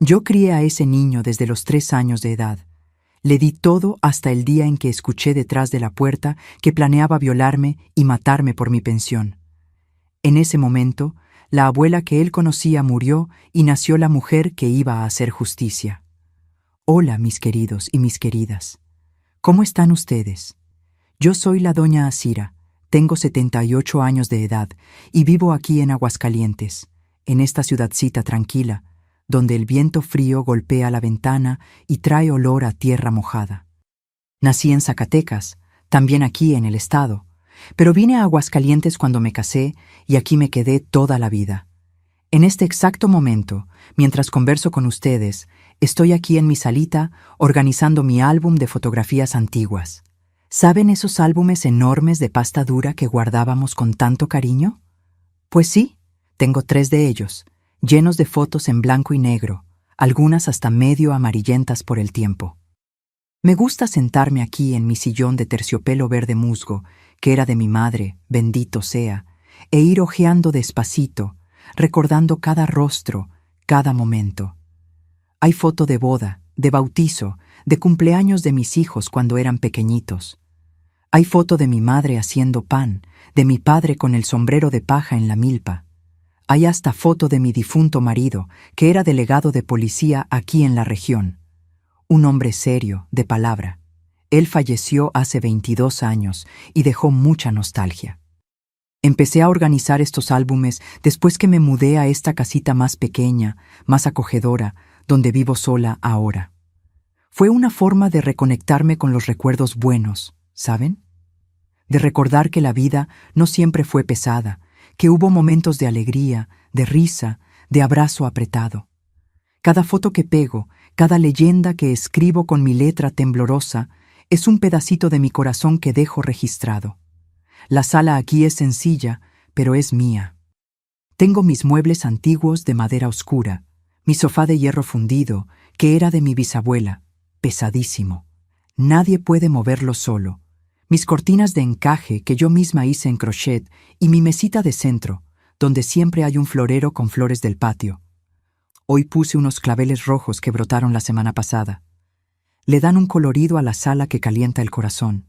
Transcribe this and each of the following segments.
Yo crié a ese niño desde los 3 años de edad. Le di todo hasta el día en que escuché detrás de la puerta que planeaba violarme y matarme por mi pensión. En ese momento, la abuela que él conocía murió y nació la mujer que iba a hacer justicia. Hola, mis queridos y mis queridas. ¿Cómo están ustedes? Yo soy la doña Asira, tengo 78 años de edad y vivo aquí en Aguascalientes, en esta ciudadcita tranquila, donde el viento frío golpea la ventana y trae olor a tierra mojada. Nací en Zacatecas, también aquí en el estado, pero vine a Aguascalientes cuando me casé y aquí me quedé toda la vida. En este exacto momento, mientras converso con ustedes, estoy aquí en mi salita organizando mi álbum de fotografías antiguas. ¿Saben esos álbumes enormes de pasta dura que guardábamos con tanto cariño? Pues sí, tengo 3 de ellos, llenos de fotos en blanco y negro, algunas hasta medio amarillentas por el tiempo. Me gusta sentarme aquí en mi sillón de terciopelo verde musgo, que era de mi madre, bendito sea, e ir hojeando despacito, recordando cada rostro, cada momento. Hay foto de boda, de bautizo, de cumpleaños de mis hijos cuando eran pequeñitos. Hay foto de mi madre haciendo pan, de mi padre con el sombrero de paja en la milpa. Hay hasta foto de mi difunto marido, que era delegado de policía aquí en la región. Un hombre serio, de palabra. Él falleció hace 22 años y dejó mucha nostalgia. Empecé a organizar estos álbumes después que me mudé a esta casita más pequeña, más acogedora, donde vivo sola ahora. Fue una forma de reconectarme con los recuerdos buenos, ¿saben? De recordar que la vida no siempre fue pesada, que hubo momentos de alegría, de risa, de abrazo apretado. Cada foto que pego, cada leyenda que escribo con mi letra temblorosa, es un pedacito de mi corazón que dejo registrado. La sala aquí es sencilla, pero es mía. Tengo mis muebles antiguos de madera oscura, mi sofá de hierro fundido, que era de mi bisabuela, pesadísimo. Nadie puede moverlo solo. Mis cortinas de encaje que yo misma hice en crochet y mi mesita de centro, donde siempre hay un florero con flores del patio. Hoy puse unos claveles rojos que brotaron la semana pasada. Le dan un colorido a la sala que calienta el corazón.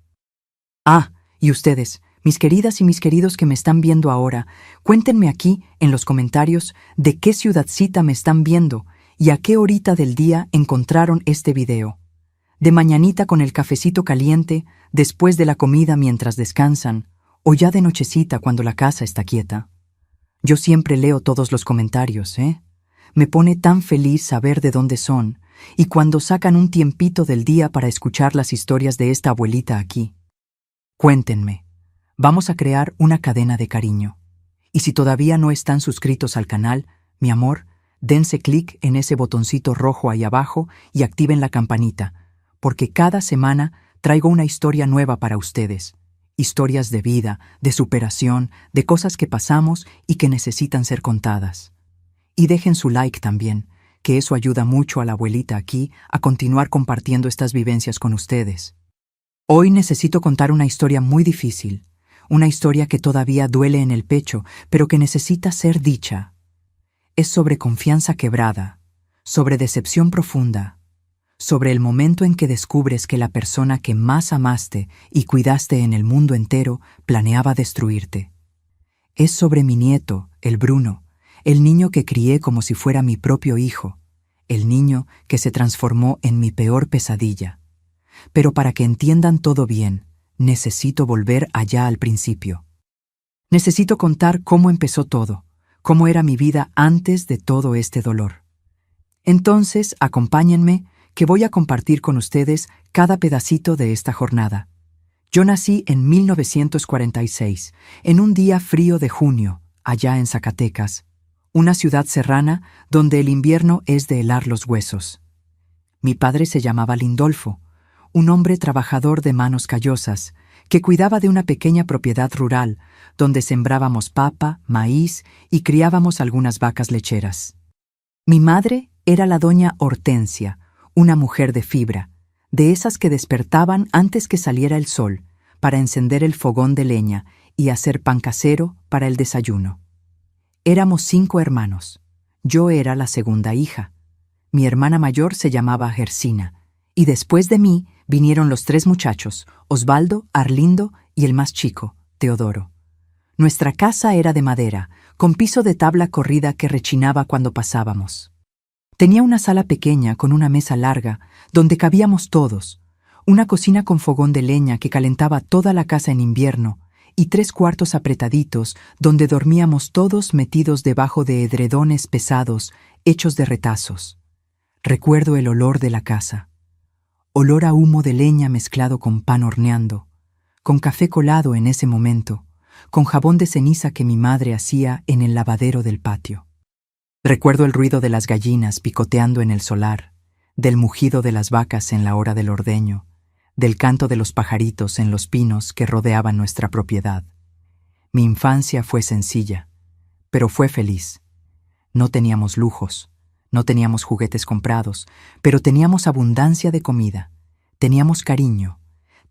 Ah, y ustedes, mis queridas y mis queridos que me están viendo ahora, cuéntenme aquí, en los comentarios, de qué ciudadcita me están viendo y a qué horita del día encontraron este video. De mañanita con el cafecito caliente, después de la comida mientras descansan, o ya de nochecita cuando la casa está quieta. Yo siempre leo todos los comentarios, ¿eh? Me pone tan feliz saber de dónde son, y cuando sacan un tiempito del día para escuchar las historias de esta abuelita aquí. Cuéntenme. Vamos a crear una cadena de cariño. Y si todavía no están suscritos al canal, mi amor, dense clic en ese botoncito rojo ahí abajo y activen la campanita, porque cada semana traigo una historia nueva para ustedes. Historias de vida, de superación, de cosas que pasamos y que necesitan ser contadas. Y dejen su like también, que eso ayuda mucho a la abuelita aquí a continuar compartiendo estas vivencias con ustedes. Hoy necesito contar una historia muy difícil, una historia que todavía duele en el pecho, pero que necesita ser dicha. Es sobre confianza quebrada, sobre decepción profunda, sobre el momento en que descubres que la persona que más amaste y cuidaste en el mundo entero planeaba destruirte. Es sobre mi nieto, el Bruno, el niño que crié como si fuera mi propio hijo, el niño que se transformó en mi peor pesadilla. Pero para que entiendan todo bien, necesito volver allá al principio. Necesito contar cómo empezó todo, cómo era mi vida antes de todo este dolor. Entonces, acompáñenme, que voy a compartir con ustedes cada pedacito de esta jornada. Yo nací en 1946, en un día frío de junio, allá en Zacatecas, una ciudad serrana donde el invierno es de helar los huesos. Mi padre se llamaba Lindolfo, un hombre trabajador de manos callosas, que cuidaba de una pequeña propiedad rural, donde sembrábamos papa, maíz y criábamos algunas vacas lecheras. Mi madre era la doña Hortensia, una mujer de fibra, de esas que despertaban antes que saliera el sol, para encender el fogón de leña y hacer pan casero para el desayuno. Éramos 5 hermanos. Yo era la segunda hija. Mi hermana mayor se llamaba Gersina, y después de mí vinieron los 3 muchachos, Osvaldo, Arlindo y el más chico, Teodoro. Nuestra casa era de madera, con piso de tabla corrida que rechinaba cuando pasábamos. Tenía una sala pequeña con una mesa larga, donde cabíamos todos, una cocina con fogón de leña que calentaba toda la casa en invierno, y 3 cuartos apretaditos donde dormíamos todos metidos debajo de edredones pesados hechos de retazos. Recuerdo el olor de la casa. Olor a humo de leña mezclado con pan horneando, con café colado en ese momento, con jabón de ceniza que mi madre hacía en el lavadero del patio. Recuerdo el ruido de las gallinas picoteando en el solar, del mugido de las vacas en la hora del ordeño, del canto de los pajaritos en los pinos que rodeaban nuestra propiedad. Mi infancia fue sencilla, pero fue feliz. No teníamos lujos, no teníamos juguetes comprados, pero teníamos abundancia de comida, teníamos cariño,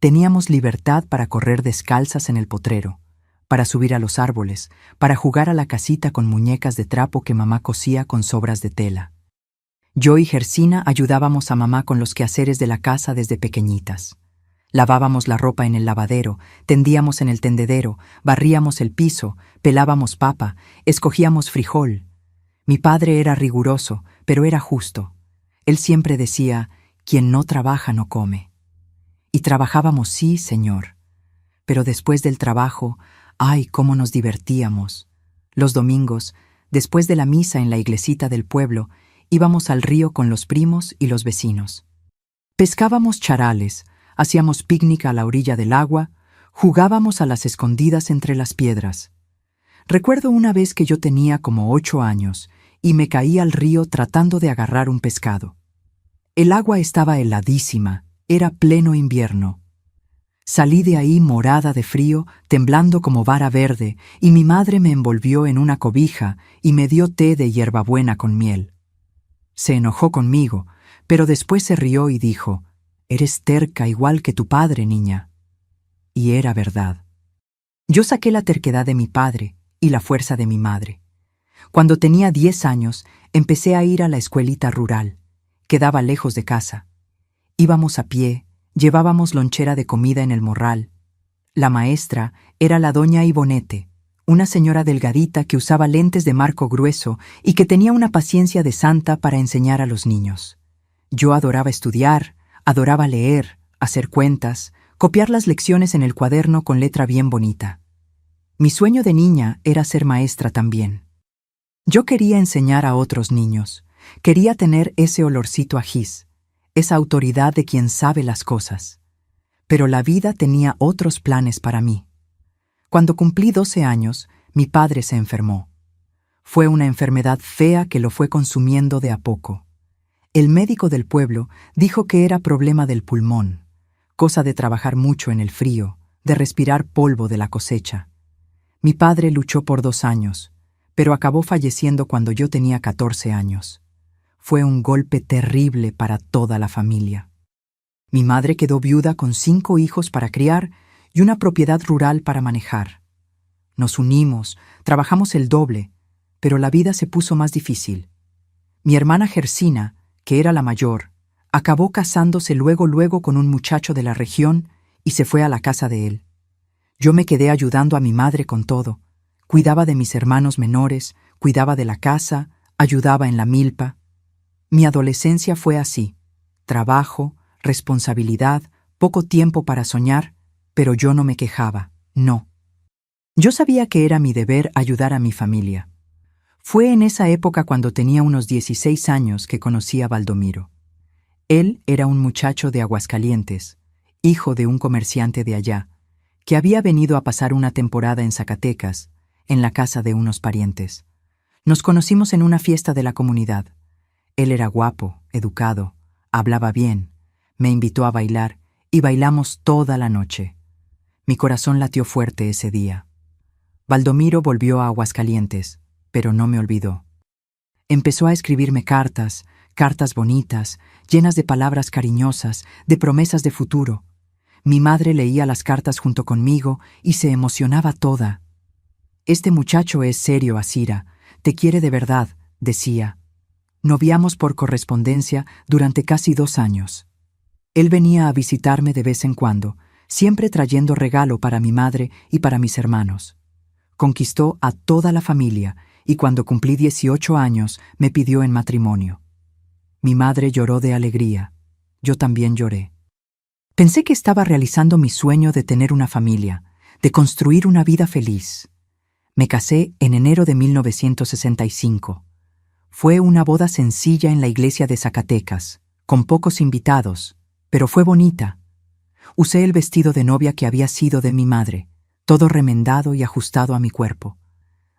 teníamos libertad para correr descalzas en el potrero, para subir a los árboles, para jugar a la casita con muñecas de trapo que mamá cosía con sobras de tela. Yo y Gersina ayudábamos a mamá con los quehaceres de la casa desde pequeñitas. Lavábamos la ropa en el lavadero, tendíamos en el tendedero, barríamos el piso, pelábamos papa, escogíamos frijol. Mi padre era riguroso, pero era justo. Él siempre decía, quien no trabaja no come. Y trabajábamos, sí, señor. Pero después del trabajo, ¡ay, cómo nos divertíamos! Los domingos, después de la misa en la iglesita del pueblo, íbamos al río con los primos y los vecinos. Pescábamos charales, hacíamos picnic a la orilla del agua, jugábamos a las escondidas entre las piedras. Recuerdo una vez que yo tenía como 8 años y me caí al río tratando de agarrar un pescado. El agua estaba heladísima, era pleno invierno. Salí de ahí morada de frío, temblando como vara verde, y mi madre me envolvió en una cobija y me dio té de hierbabuena con miel. Se enojó conmigo, pero después se rió y dijo, «Eres terca igual que tu padre, niña». Y era verdad. Yo saqué la terquedad de mi padre y la fuerza de mi madre. Cuando tenía 10 años, empecé a ir a la escuelita rural. Quedaba lejos de casa. Íbamos a pie, llevábamos lonchera de comida en el morral. La maestra era la doña Ibonete, una señora delgadita que usaba lentes de marco grueso y que tenía una paciencia de santa para enseñar a los niños. Yo adoraba estudiar, adoraba leer, hacer cuentas, copiar las lecciones en el cuaderno con letra bien bonita. Mi sueño de niña era ser maestra también. Yo quería enseñar a otros niños, quería tener ese olorcito a gis, esa autoridad de quien sabe las cosas. Pero la vida tenía otros planes para mí. Cuando cumplí 12 años, mi padre se enfermó. Fue una enfermedad fea que lo fue consumiendo de a poco. El médico del pueblo dijo que era problema del pulmón, cosa de trabajar mucho en el frío, de respirar polvo de la cosecha. Mi padre luchó por 2 años, pero acabó falleciendo cuando yo tenía 14 años. Fue un golpe terrible para toda la familia. Mi madre quedó viuda con 5 hijos para criar y una propiedad rural para manejar. Nos unimos, trabajamos el doble, pero la vida se puso más difícil. Mi hermana Gersina, que era la mayor, acabó casándose luego con un muchacho de la región y se fue a la casa de él. Yo me quedé ayudando a mi madre con todo. Cuidaba de mis hermanos menores, cuidaba de la casa, ayudaba en la milpa. Mi adolescencia fue así: trabajo, responsabilidad, poco tiempo para soñar, pero yo no me quejaba, no. Yo sabía que era mi deber ayudar a mi familia. Fue en esa época cuando tenía unos 16 años que conocí a Baldomiro. Él era un muchacho de Aguascalientes, hijo de un comerciante de allá, que había venido a pasar una temporada en Zacatecas, en la casa de unos parientes. Nos conocimos en una fiesta de la comunidad. Él era guapo, educado, hablaba bien, me invitó a bailar y bailamos toda la noche. Mi corazón latió fuerte ese día. Baldomiro volvió a Aguascalientes, pero no me olvidó. Empezó a escribirme cartas, cartas bonitas, llenas de palabras cariñosas, de promesas de futuro. Mi madre leía las cartas junto conmigo y se emocionaba toda. «Este muchacho es serio, Asira, te quiere de verdad», decía. Noviamos por correspondencia durante casi 2 años. Él venía a visitarme de vez en cuando, siempre trayendo regalo para mi madre y para mis hermanos. Conquistó a toda la familia y cuando cumplí 18 años me pidió en matrimonio. Mi madre lloró de alegría. Yo también lloré. Pensé que estaba realizando mi sueño de tener una familia, de construir una vida feliz. Me casé en enero de 1965. Fue una boda sencilla en la iglesia de Zacatecas, con pocos invitados, pero fue bonita. Usé el vestido de novia que había sido de mi madre, todo remendado y ajustado a mi cuerpo.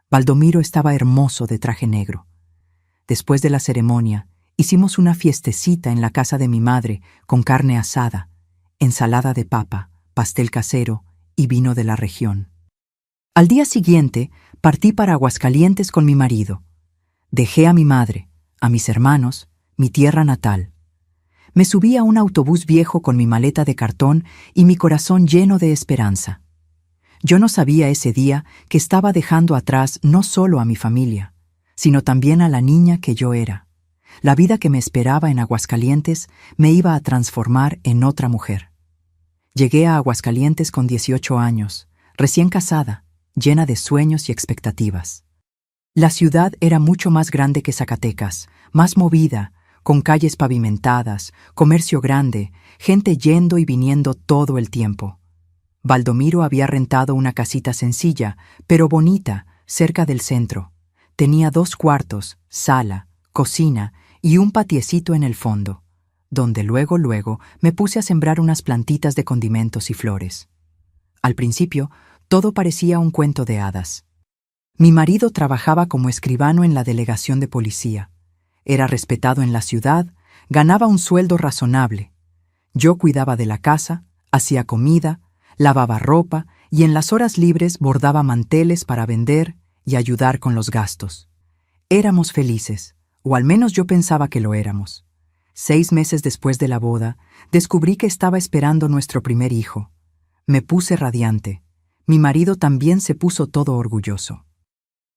Baldomiro estaba hermoso de traje negro. Después de la ceremonia, hicimos una fiestecita en la casa de mi madre con carne asada, ensalada de papa, pastel casero y vino de la región. Al día siguiente, partí para Aguascalientes con mi marido. Dejé a mi madre, a mis hermanos, mi tierra natal. Me subí a un autobús viejo con mi maleta de cartón y mi corazón lleno de esperanza. Yo no sabía ese día que estaba dejando atrás no solo a mi familia, sino también a la niña que yo era. La vida que me esperaba en Aguascalientes me iba a transformar en otra mujer. Llegué a Aguascalientes con 18 años, recién casada, llena de sueños y expectativas. La ciudad era mucho más grande que Zacatecas, más movida, con calles pavimentadas, comercio grande, gente yendo y viniendo todo el tiempo. Baldomiro había rentado una casita sencilla, pero bonita, cerca del centro. Tenía 2 cuartos, sala, cocina y un patiecito en el fondo, donde luego me puse a sembrar unas plantitas de condimentos y flores. Al principio, todo parecía un cuento de hadas. Mi marido trabajaba como escribano en la delegación de policía. Era respetado en la ciudad, ganaba un sueldo razonable. Yo cuidaba de la casa, hacía comida, lavaba ropa y en las horas libres bordaba manteles para vender y ayudar con los gastos. Éramos felices, o al menos yo pensaba que lo éramos. 6 meses después de la boda, descubrí que estaba esperando nuestro primer hijo. Me puse radiante. Mi marido también se puso todo orgulloso.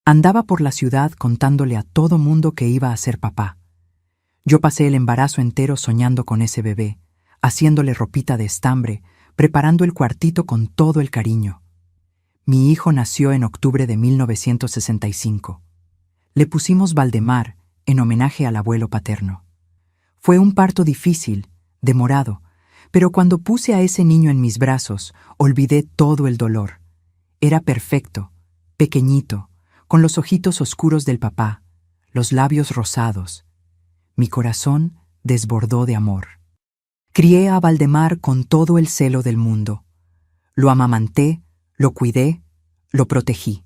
Andaba por la ciudad contándole a todo mundo que iba a ser papá. Yo pasé el embarazo entero soñando con ese bebé, haciéndole ropita de estambre, preparando el cuartito con todo el cariño. Mi hijo nació en octubre de 1965. Le pusimos Valdemar, en homenaje al abuelo paterno. Fue un parto difícil, demorado, pero cuando puse a ese niño en mis brazos, olvidé todo el dolor. Era perfecto, pequeñito, con los ojitos oscuros del papá, los labios rosados. Mi corazón desbordó de amor. Crié a Valdemar con todo el celo del mundo. Lo amamanté, lo cuidé, lo protegí.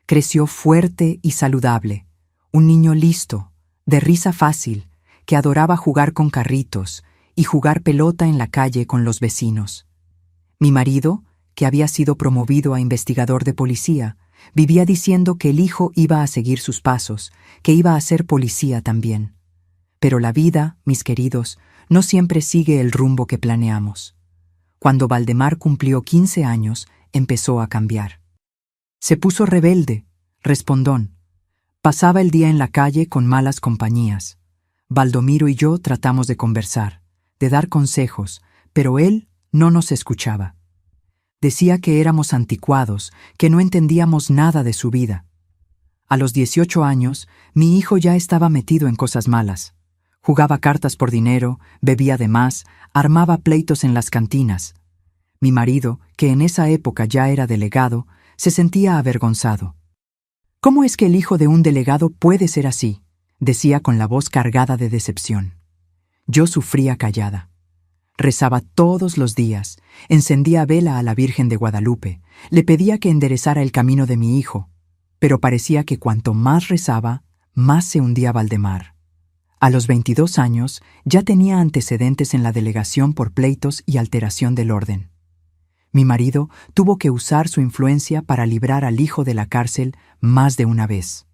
Creció fuerte y saludable, un niño listo, de risa fácil, que adoraba jugar con carritos y jugar pelota en la calle con los vecinos. Mi marido, que había sido promovido a investigador de policía, vivía diciendo que el hijo iba a seguir sus pasos, que iba a ser policía también. Pero la vida, mis queridos, no siempre sigue el rumbo que planeamos. Cuando Valdemar cumplió 15 años, empezó a cambiar. Se puso rebelde, respondón. Pasaba el día en la calle con malas compañías. Baldomiro y yo tratamos de conversar, de dar consejos, pero él no nos escuchaba. Decía que éramos anticuados, que no entendíamos nada de su vida. A los 18 años, mi hijo ya estaba metido en cosas malas. Jugaba cartas por dinero, bebía de más, armaba pleitos en las cantinas. Mi marido, que en esa época ya era delegado, se sentía avergonzado. ¿Cómo es que el hijo de un delegado puede ser así?, decía con la voz cargada de decepción. Yo sufría callada. Rezaba todos los días, encendía vela a la Virgen de Guadalupe, le pedía que enderezara el camino de mi hijo, pero parecía que cuanto más rezaba, más se hundía Valdemar. A los 22 años ya tenía antecedentes en la delegación por pleitos y alteración del orden. Mi marido tuvo que usar su influencia para librar al hijo de la cárcel más de una vez.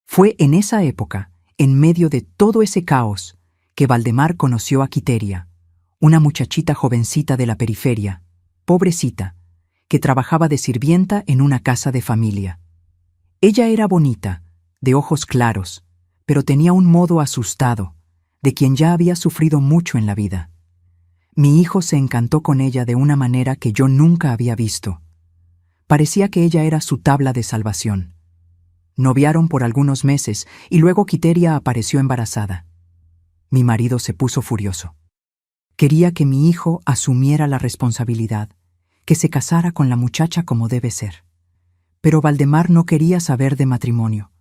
Fue en esa época, en medio de todo ese caos, que Valdemar conoció a Quiteria, una muchachita jovencita de la periferia, pobrecita, que trabajaba de sirvienta en una casa de familia. Ella era bonita, de ojos claros, pero tenía un modo asustado, de quien ya había sufrido mucho en la vida. Mi hijo se encantó con ella de una manera que yo nunca había visto. Parecía que ella era su tabla de salvación. Noviaron por algunos meses y luego Quiteria apareció embarazada. Mi marido se puso furioso. Quería que mi hijo asumiera la responsabilidad, que se casara con la muchacha como debe ser. Pero Valdemar no quería saber de matrimonio.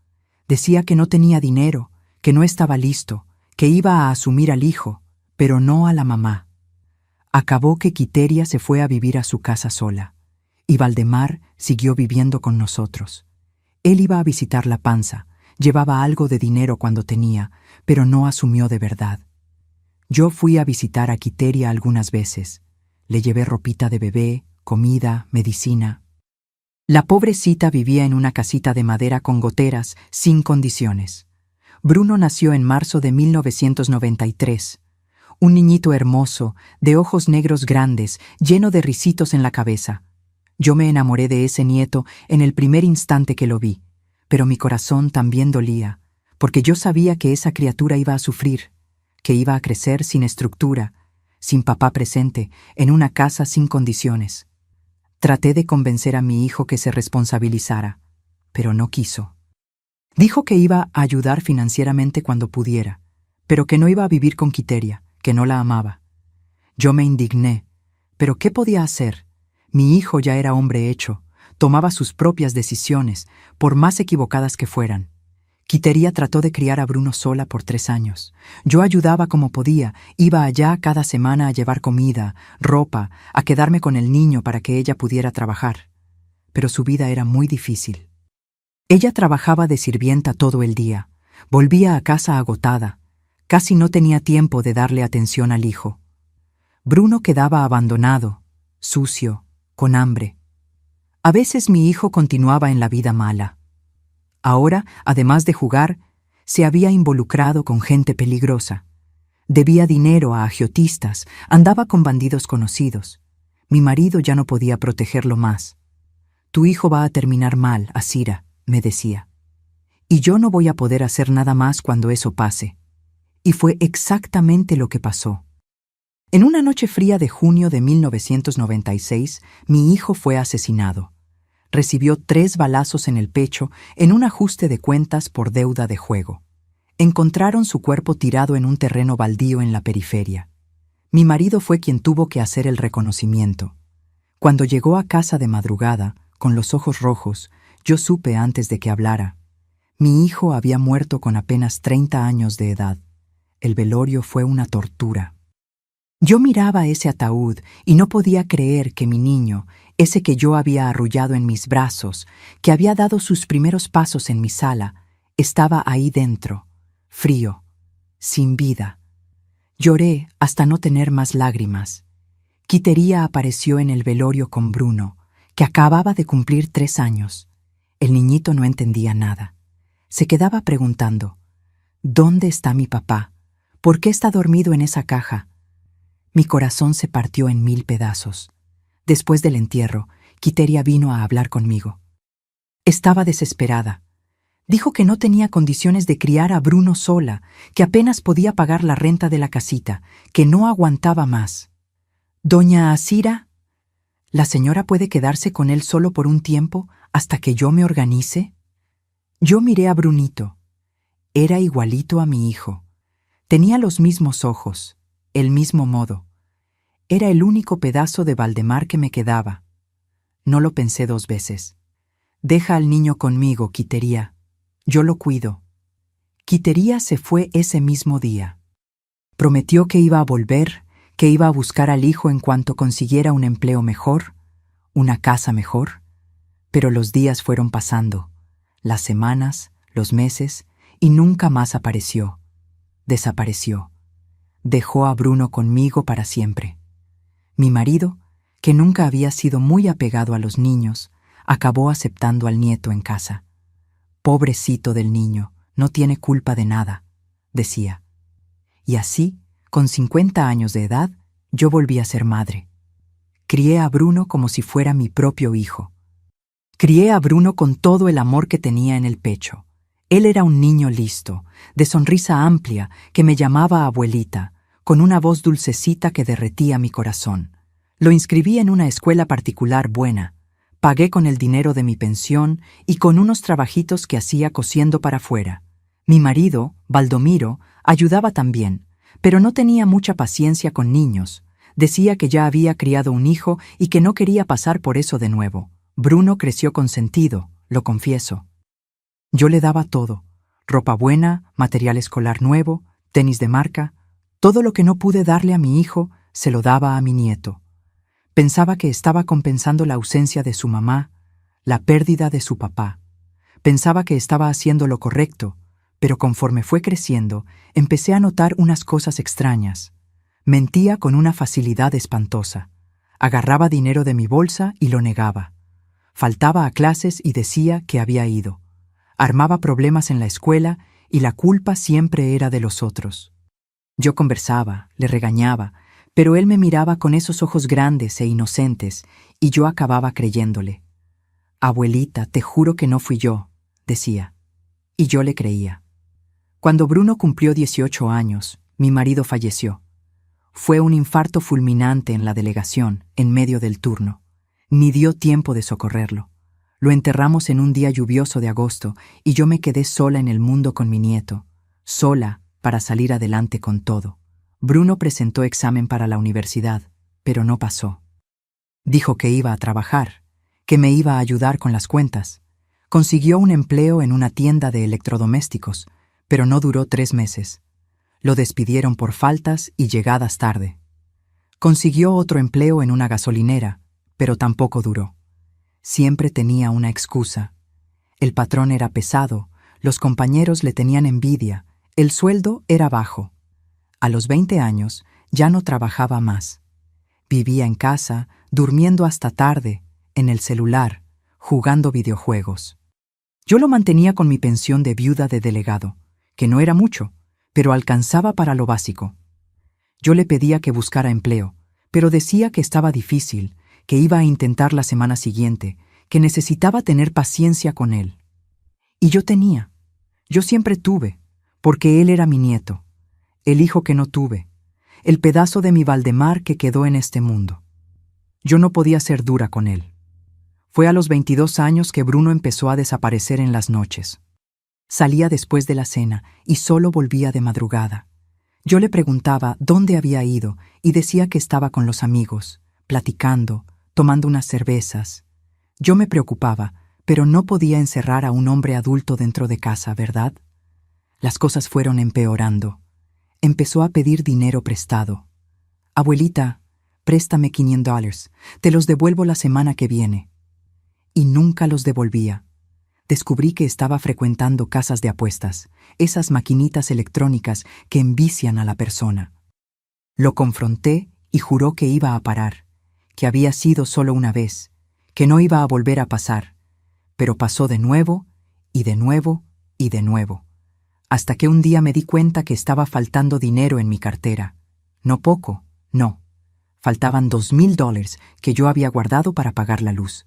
Decía que no tenía dinero, que no estaba listo, que iba a asumir al hijo, pero no a la mamá. Acabó que Quiteria se fue a vivir a su casa sola, y Valdemar siguió viviendo con nosotros. Él iba a visitar La Panza, llevaba algo de dinero cuando tenía, pero no asumió de verdad. Yo fui a visitar a Quiteria algunas veces. Le llevé ropita de bebé, comida, medicina. La pobrecita vivía en una casita de madera con goteras, sin condiciones. Bruno nació en marzo de 1993. Un niñito hermoso, de ojos negros grandes, lleno de risitos en la cabeza. Yo me enamoré de ese nieto en el primer instante que lo vi, pero mi corazón también dolía, porque yo sabía que esa criatura iba a sufrir, que iba a crecer sin estructura, sin papá presente, en una casa sin condiciones. Traté de convencer a mi hijo que se responsabilizara, pero no quiso. Dijo que iba a ayudar financieramente cuando pudiera, pero que no iba a vivir con Quiteria, que no la amaba. Yo me indigné, pero ¿qué podía hacer? Mi hijo ya era hombre hecho, tomaba sus propias decisiones, por más equivocadas que fueran. Quiteria trató de criar a Bruno sola por 3 años. Yo ayudaba como podía, iba allá cada semana a llevar comida, ropa, a quedarme con el niño para que ella pudiera trabajar. Pero su vida era muy difícil. Ella trabajaba de sirvienta todo el día, volvía a casa agotada, casi no tenía tiempo de darle atención al hijo. Bruno quedaba abandonado, sucio, con hambre. A veces mi hijo continuaba en la vida mala. Ahora, además de jugar, se había involucrado con gente peligrosa. Debía dinero a agiotistas, andaba con bandidos conocidos. Mi marido ya no podía protegerlo más. Tu hijo va a terminar mal, Asira, me decía. Y yo no voy a poder hacer nada más cuando eso pase. Y fue exactamente lo que pasó. En una noche fría de junio de 1996, mi hijo fue asesinado. Recibió 3 balazos en el pecho en un ajuste de cuentas por deuda de juego. Encontraron su cuerpo tirado en un terreno baldío en la periferia. Mi marido fue quien tuvo que hacer el reconocimiento. Cuando llegó a casa de madrugada, con los ojos rojos, yo supe antes de que hablara. Mi hijo había muerto con apenas 30 años de edad. El velorio fue una tortura. Yo miraba ese ataúd y no podía creer que mi niño, ese que yo había arrullado en mis brazos, que había dado sus primeros pasos en mi sala, estaba ahí dentro, frío, sin vida. Lloré hasta no tener más lágrimas. Quiteria apareció en el velorio con Bruno, que acababa de cumplir 3 años. El niñito no entendía nada. Se quedaba preguntando, ¿dónde está mi papá? ¿Por qué está dormido en esa caja? Mi corazón se partió en 1000 pedazos. Después del entierro, Quiteria vino a hablar conmigo. Estaba desesperada. Dijo que no tenía condiciones de criar a Bruno sola, que apenas podía pagar la renta de la casita, que no aguantaba más. «Doña Asira, ¿la señora puede quedarse con él solo por un tiempo hasta que yo me organice?» Yo miré a Brunito. Era igualito a mi hijo. Tenía los mismos ojos, el mismo modo. Era el único pedazo de Valdemar que me quedaba. No lo pensé 2 veces. «Deja al niño conmigo, Quiteria. Yo lo cuido». Quiteria se fue ese mismo día. Prometió que iba a volver, que iba a buscar al hijo en cuanto consiguiera un empleo mejor, una casa mejor. Pero los días fueron pasando, las semanas, los meses, y nunca más apareció. Desapareció. Dejó a Bruno conmigo para siempre. Mi marido, que nunca había sido muy apegado a los niños, acabó aceptando al nieto en casa. «Pobrecito del niño, no tiene culpa de nada», decía. Y así, con 50 años de edad, yo volví a ser madre. Crié a Bruno como si fuera mi propio hijo. Crié a Bruno con todo el amor que tenía en el pecho. Él era un niño listo, de sonrisa amplia, que me llamaba abuelita, con una voz dulcecita que derretía mi corazón. Lo inscribí en una escuela particular buena. Pagué con el dinero de mi pensión y con unos trabajitos que hacía cosiendo para afuera. Mi marido, Baldomiro, ayudaba también, pero no tenía mucha paciencia con niños. Decía que ya había criado un hijo y que no quería pasar por eso de nuevo. Bruno creció consentido, lo confieso. Yo le daba todo: ropa buena, material escolar nuevo, tenis de marca. Todo lo que no pude darle a mi hijo, se lo daba a mi nieto. Pensaba que estaba compensando la ausencia de su mamá, la pérdida de su papá. Pensaba que estaba haciendo lo correcto, pero conforme fue creciendo, empecé a notar unas cosas extrañas. Mentía con una facilidad espantosa. Agarraba dinero de mi bolsa y lo negaba. Faltaba a clases y decía que había ido. Armaba problemas en la escuela y la culpa siempre era de los otros. Yo conversaba, le regañaba, pero él me miraba con esos ojos grandes e inocentes y yo acababa creyéndole. «Abuelita, te juro que no fui yo», decía. Y yo le creía. Cuando Bruno cumplió 18 años, mi marido falleció. Fue un infarto fulminante en la delegación, en medio del turno. Ni dio tiempo de socorrerlo. Lo enterramos en un día lluvioso de agosto y yo me quedé sola en el mundo con mi nieto, sola para salir adelante con todo. Bruno presentó examen para la universidad, pero no pasó. Dijo que iba a trabajar, que me iba a ayudar con las cuentas. Consiguió un empleo en una tienda de electrodomésticos, pero no duró 3 meses. Lo despidieron por faltas y llegadas tarde. Consiguió otro empleo en una gasolinera, pero tampoco duró. Siempre tenía una excusa. El patrón era pesado, los compañeros le tenían envidia, el sueldo era bajo. A los 20 años ya no trabajaba más. Vivía en casa, durmiendo hasta tarde, en el celular, jugando videojuegos. Yo lo mantenía con mi pensión de viuda de delegado, que no era mucho, pero alcanzaba para lo básico. Yo le pedía que buscara empleo, pero decía que estaba difícil, que iba a intentar la semana siguiente, que necesitaba tener paciencia con él. Y yo siempre tuve, porque él era mi nieto, el hijo que no tuve, el pedazo de mi Valdemar que quedó en este mundo. Yo no podía ser dura con él. Fue a los 22 años que Bruno empezó a desaparecer en las noches. Salía después de la cena y solo volvía de madrugada. Yo le preguntaba dónde había ido y decía que estaba con los amigos, platicando, tomando unas cervezas. Yo me preocupaba, pero no podía encerrar a un hombre adulto dentro de casa, ¿verdad? Las cosas fueron empeorando. Empezó a pedir dinero prestado. «Abuelita, préstame $500, te los devuelvo la semana que viene». Y nunca los devolvía. Descubrí que estaba frecuentando casas de apuestas, esas maquinitas electrónicas que envician a la persona. Lo confronté y juró que iba a parar, que había sido solo una vez, que no iba a volver a pasar, pero pasó de nuevo y de nuevo y de nuevo, hasta que un día me di cuenta que estaba faltando dinero en mi cartera. No poco, no. Faltaban $2,000 que yo había guardado para pagar la luz.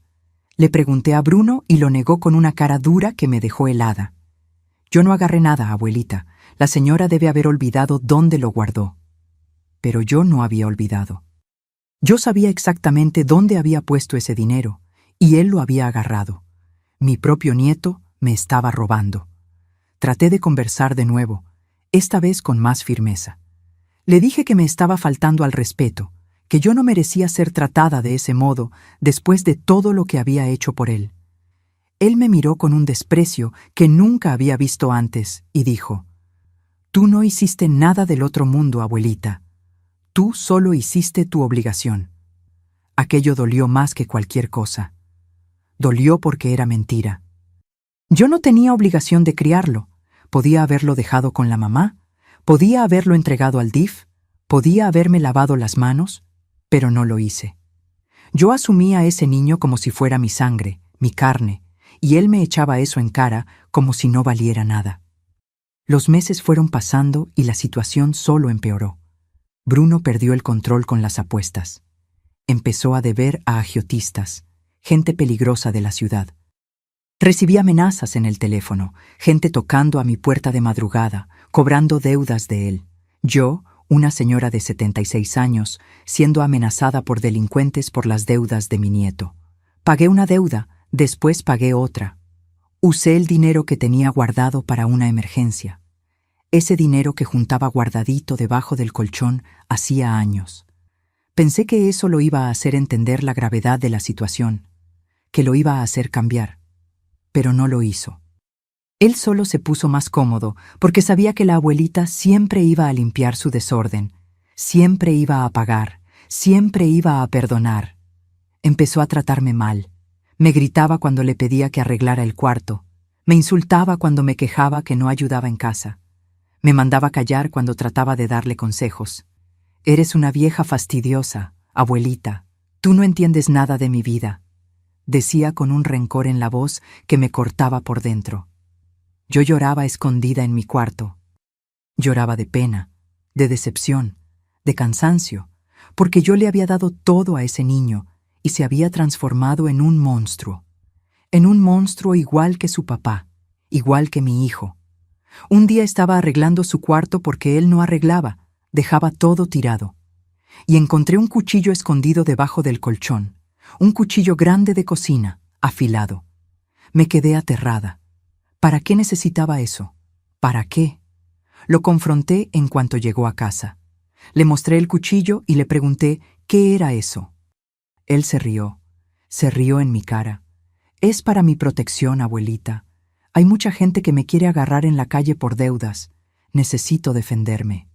Le pregunté a Bruno y lo negó con una cara dura que me dejó helada. «Yo no agarré nada, abuelita. La señora debe haber olvidado dónde lo guardó». Pero yo no había olvidado. Yo sabía exactamente dónde había puesto ese dinero, y él lo había agarrado. Mi propio nieto me estaba robando. Traté de conversar de nuevo, esta vez con más firmeza. Le dije que me estaba faltando al respeto, que yo no merecía ser tratada de ese modo después de todo lo que había hecho por él. Él me miró con un desprecio que nunca había visto antes y dijo: «Tú no hiciste nada del otro mundo, abuelita. Tú solo hiciste tu obligación». Aquello dolió más que cualquier cosa. Dolió porque era mentira. Yo no tenía obligación de criarlo. Podía haberlo dejado con la mamá, podía haberlo entregado al DIF, podía haberme lavado las manos, pero no lo hice. Yo asumía a ese niño como si fuera mi sangre, mi carne, y él me echaba eso en cara como si no valiera nada. Los meses fueron pasando y la situación solo empeoró. Bruno perdió el control con las apuestas. Empezó a deber a agiotistas, gente peligrosa de la ciudad. Recibí amenazas en el teléfono, gente tocando a mi puerta de madrugada, cobrando deudas de él. Yo, una señora de 76 años, siendo amenazada por delincuentes por las deudas de mi nieto. Pagué una deuda, después pagué otra. Usé el dinero que tenía guardado para una emergencia. Ese dinero que juntaba guardadito debajo del colchón hacía años. Pensé que eso lo iba a hacer entender la gravedad de la situación, que lo iba a hacer cambiar. Pero no lo hizo. Él solo se puso más cómodo porque sabía que la abuelita siempre iba a limpiar su desorden, siempre iba a pagar, siempre iba a perdonar. Empezó a tratarme mal. Me gritaba cuando le pedía que arreglara el cuarto. Me insultaba cuando me quejaba que no ayudaba en casa. Me mandaba callar cuando trataba de darle consejos. Eres una vieja fastidiosa, abuelita. Tú no entiendes nada de mi vida, decía con un rencor en la voz que me cortaba por dentro. Yo lloraba escondida en mi cuarto. Lloraba de pena, de decepción, de cansancio, porque yo le había dado todo a ese niño y se había transformado en un monstruo igual que su papá, igual que mi hijo. Un día estaba arreglando su cuarto porque él no arreglaba, dejaba todo tirado. Y encontré un cuchillo escondido debajo del colchón, un cuchillo grande de cocina, afilado. Me quedé aterrada. ¿Para qué necesitaba eso? ¿Para qué? Lo confronté en cuanto llegó a casa. Le mostré el cuchillo y le pregunté qué era eso. Él se rió en mi cara. Es para mi protección, abuelita. Hay mucha gente que me quiere agarrar en la calle por deudas. Necesito defenderme.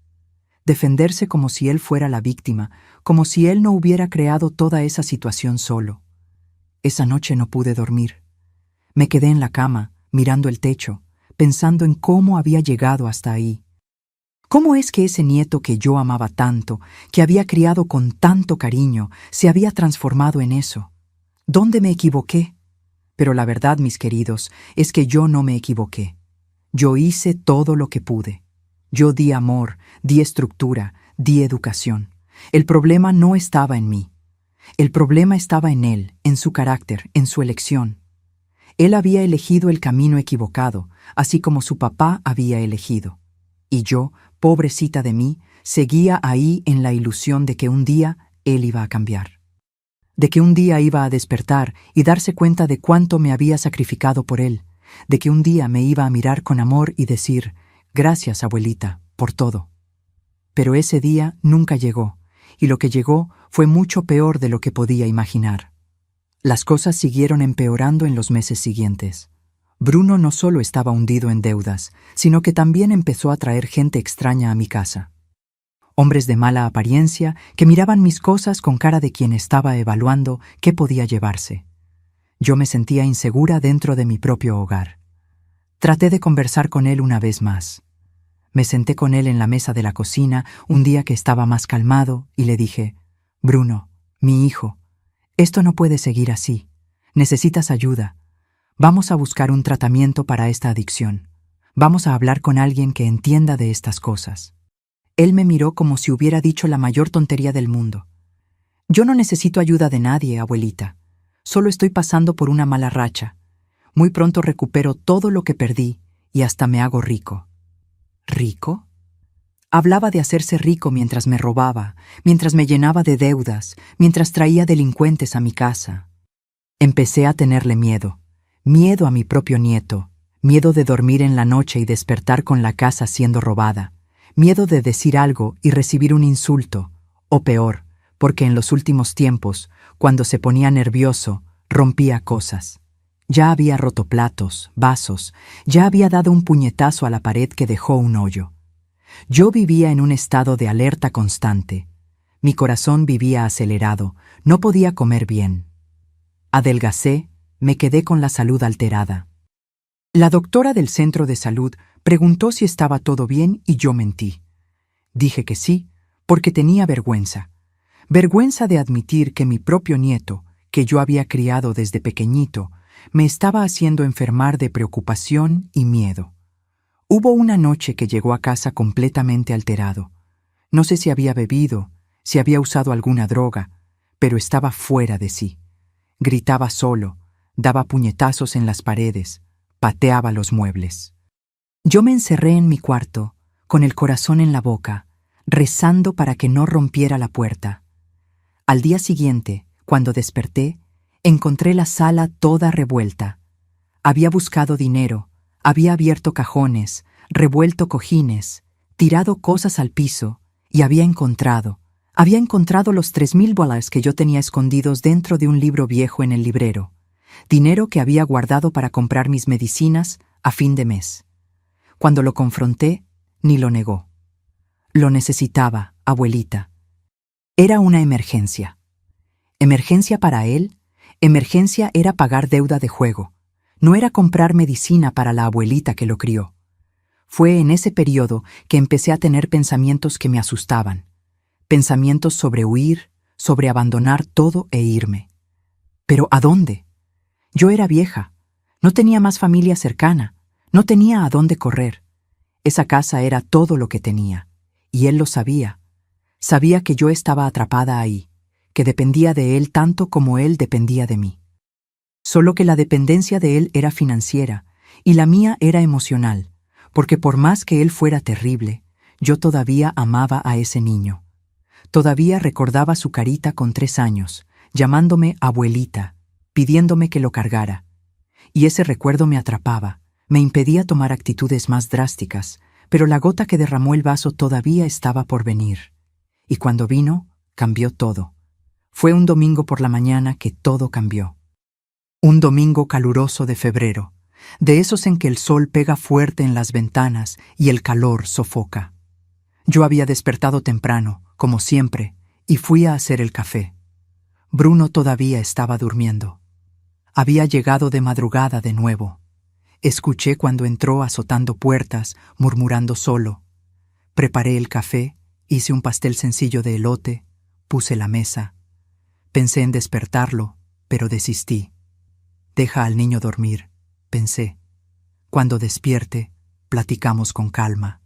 Defenderse como si él fuera la víctima, como si él no hubiera creado toda esa situación solo. Esa noche no pude dormir. Me quedé en la cama, mirando el techo, pensando en cómo había llegado hasta ahí. ¿Cómo es que ese nieto que yo amaba tanto, que había criado con tanto cariño, se había transformado en eso? ¿Dónde me equivoqué? Pero la verdad, mis queridos, es que yo no me equivoqué. Yo hice todo lo que pude. Yo di amor, di estructura, di educación. El problema no estaba en mí. El problema estaba en él, en su carácter, en su elección. Él había elegido el camino equivocado, así como su papá había elegido. Y yo, pobrecita de mí, seguía ahí en la ilusión de que un día él iba a cambiar. De que un día iba a despertar y darse cuenta de cuánto me había sacrificado por él. De que un día me iba a mirar con amor y decir, gracias, abuelita, por todo. Pero ese día nunca llegó, y lo que llegó fue mucho peor de lo que podía imaginar. Las cosas siguieron empeorando en los meses siguientes. Bruno no solo estaba hundido en deudas, sino que también empezó a traer gente extraña a mi casa. Hombres de mala apariencia que miraban mis cosas con cara de quien estaba evaluando qué podía llevarse. Yo me sentía insegura dentro de mi propio hogar. Traté de conversar con él una vez más. Me senté con él en la mesa de la cocina un día que estaba más calmado y le dije, Bruno, mi hijo, esto no puede seguir así. Necesitas ayuda. Vamos a buscar un tratamiento para esta adicción. Vamos a hablar con alguien que entienda de estas cosas. Él me miró como si hubiera dicho la mayor tontería del mundo. Yo no necesito ayuda de nadie, abuelita. Solo estoy pasando por una mala racha. Muy pronto recupero todo lo que perdí y hasta me hago rico. ¿Rico? Hablaba de hacerse rico mientras me robaba, mientras me llenaba de deudas, mientras traía delincuentes a mi casa. Empecé a tenerle miedo. Miedo a mi propio nieto. Miedo de dormir en la noche y despertar con la casa siendo robada. Miedo de decir algo y recibir un insulto, o peor, porque en los últimos tiempos, cuando se ponía nervioso, rompía cosas. Ya había roto platos, vasos, ya había dado un puñetazo a la pared que dejó un hoyo. Yo vivía en un estado de alerta constante. Mi corazón vivía acelerado, no podía comer bien. Adelgacé, me quedé con la salud alterada. La doctora del centro de salud preguntó si estaba todo bien y yo mentí. Dije que sí, porque tenía vergüenza. Vergüenza de admitir que mi propio nieto, que yo había criado desde pequeñito, me estaba haciendo enfermar de preocupación y miedo. Hubo una noche que llegó a casa completamente alterado. No sé si había bebido, si había usado alguna droga, pero estaba fuera de sí. Gritaba solo, daba puñetazos en las paredes, pateaba los muebles. Yo me encerré en mi cuarto, con el corazón en la boca, rezando para que no rompiera la puerta. Al día siguiente, cuando desperté, encontré la sala toda revuelta. Había buscado dinero, había abierto cajones, revuelto cojines, tirado cosas al piso, y había encontrado los $3,000 que yo tenía escondidos dentro de un libro viejo en el librero, dinero que había guardado para comprar mis medicinas a fin de mes. Cuando lo confronté, ni lo negó. Lo necesitaba, abuelita. Era una emergencia. Emergencia para él, emergencia era pagar deuda de juego. No era comprar medicina para la abuelita que lo crió. Fue en ese periodo que empecé a tener pensamientos que me asustaban. Pensamientos sobre huir, sobre abandonar todo e irme. ¿Pero a dónde? Yo era vieja. No tenía más familia cercana. No tenía a dónde correr. Esa casa era todo lo que tenía. Y él lo sabía. Sabía que yo estaba atrapada ahí, que dependía de él tanto como él dependía de mí. Solo que la dependencia de él era financiera y la mía era emocional, porque por más que él fuera terrible, yo todavía amaba a ese niño. Todavía recordaba su carita con 3 años, llamándome abuelita, pidiéndome que lo cargara. Y ese recuerdo me atrapaba, me impedía tomar actitudes más drásticas, pero la gota que derramó el vaso todavía estaba por venir. Y cuando vino, cambió todo. Fue un domingo por la mañana que todo cambió. Un domingo caluroso de febrero, de esos en que el sol pega fuerte en las ventanas y el calor sofoca. Yo había despertado temprano, como siempre, y fui a hacer el café. Bruno todavía estaba durmiendo. Había llegado de madrugada de nuevo. Escuché cuando entró azotando puertas, murmurando solo. Preparé el café, hice un pastel sencillo de elote, puse la mesa. Pensé en despertarlo, pero desistí. Deja al niño dormir, pensé. Cuando despierte, platicamos con calma.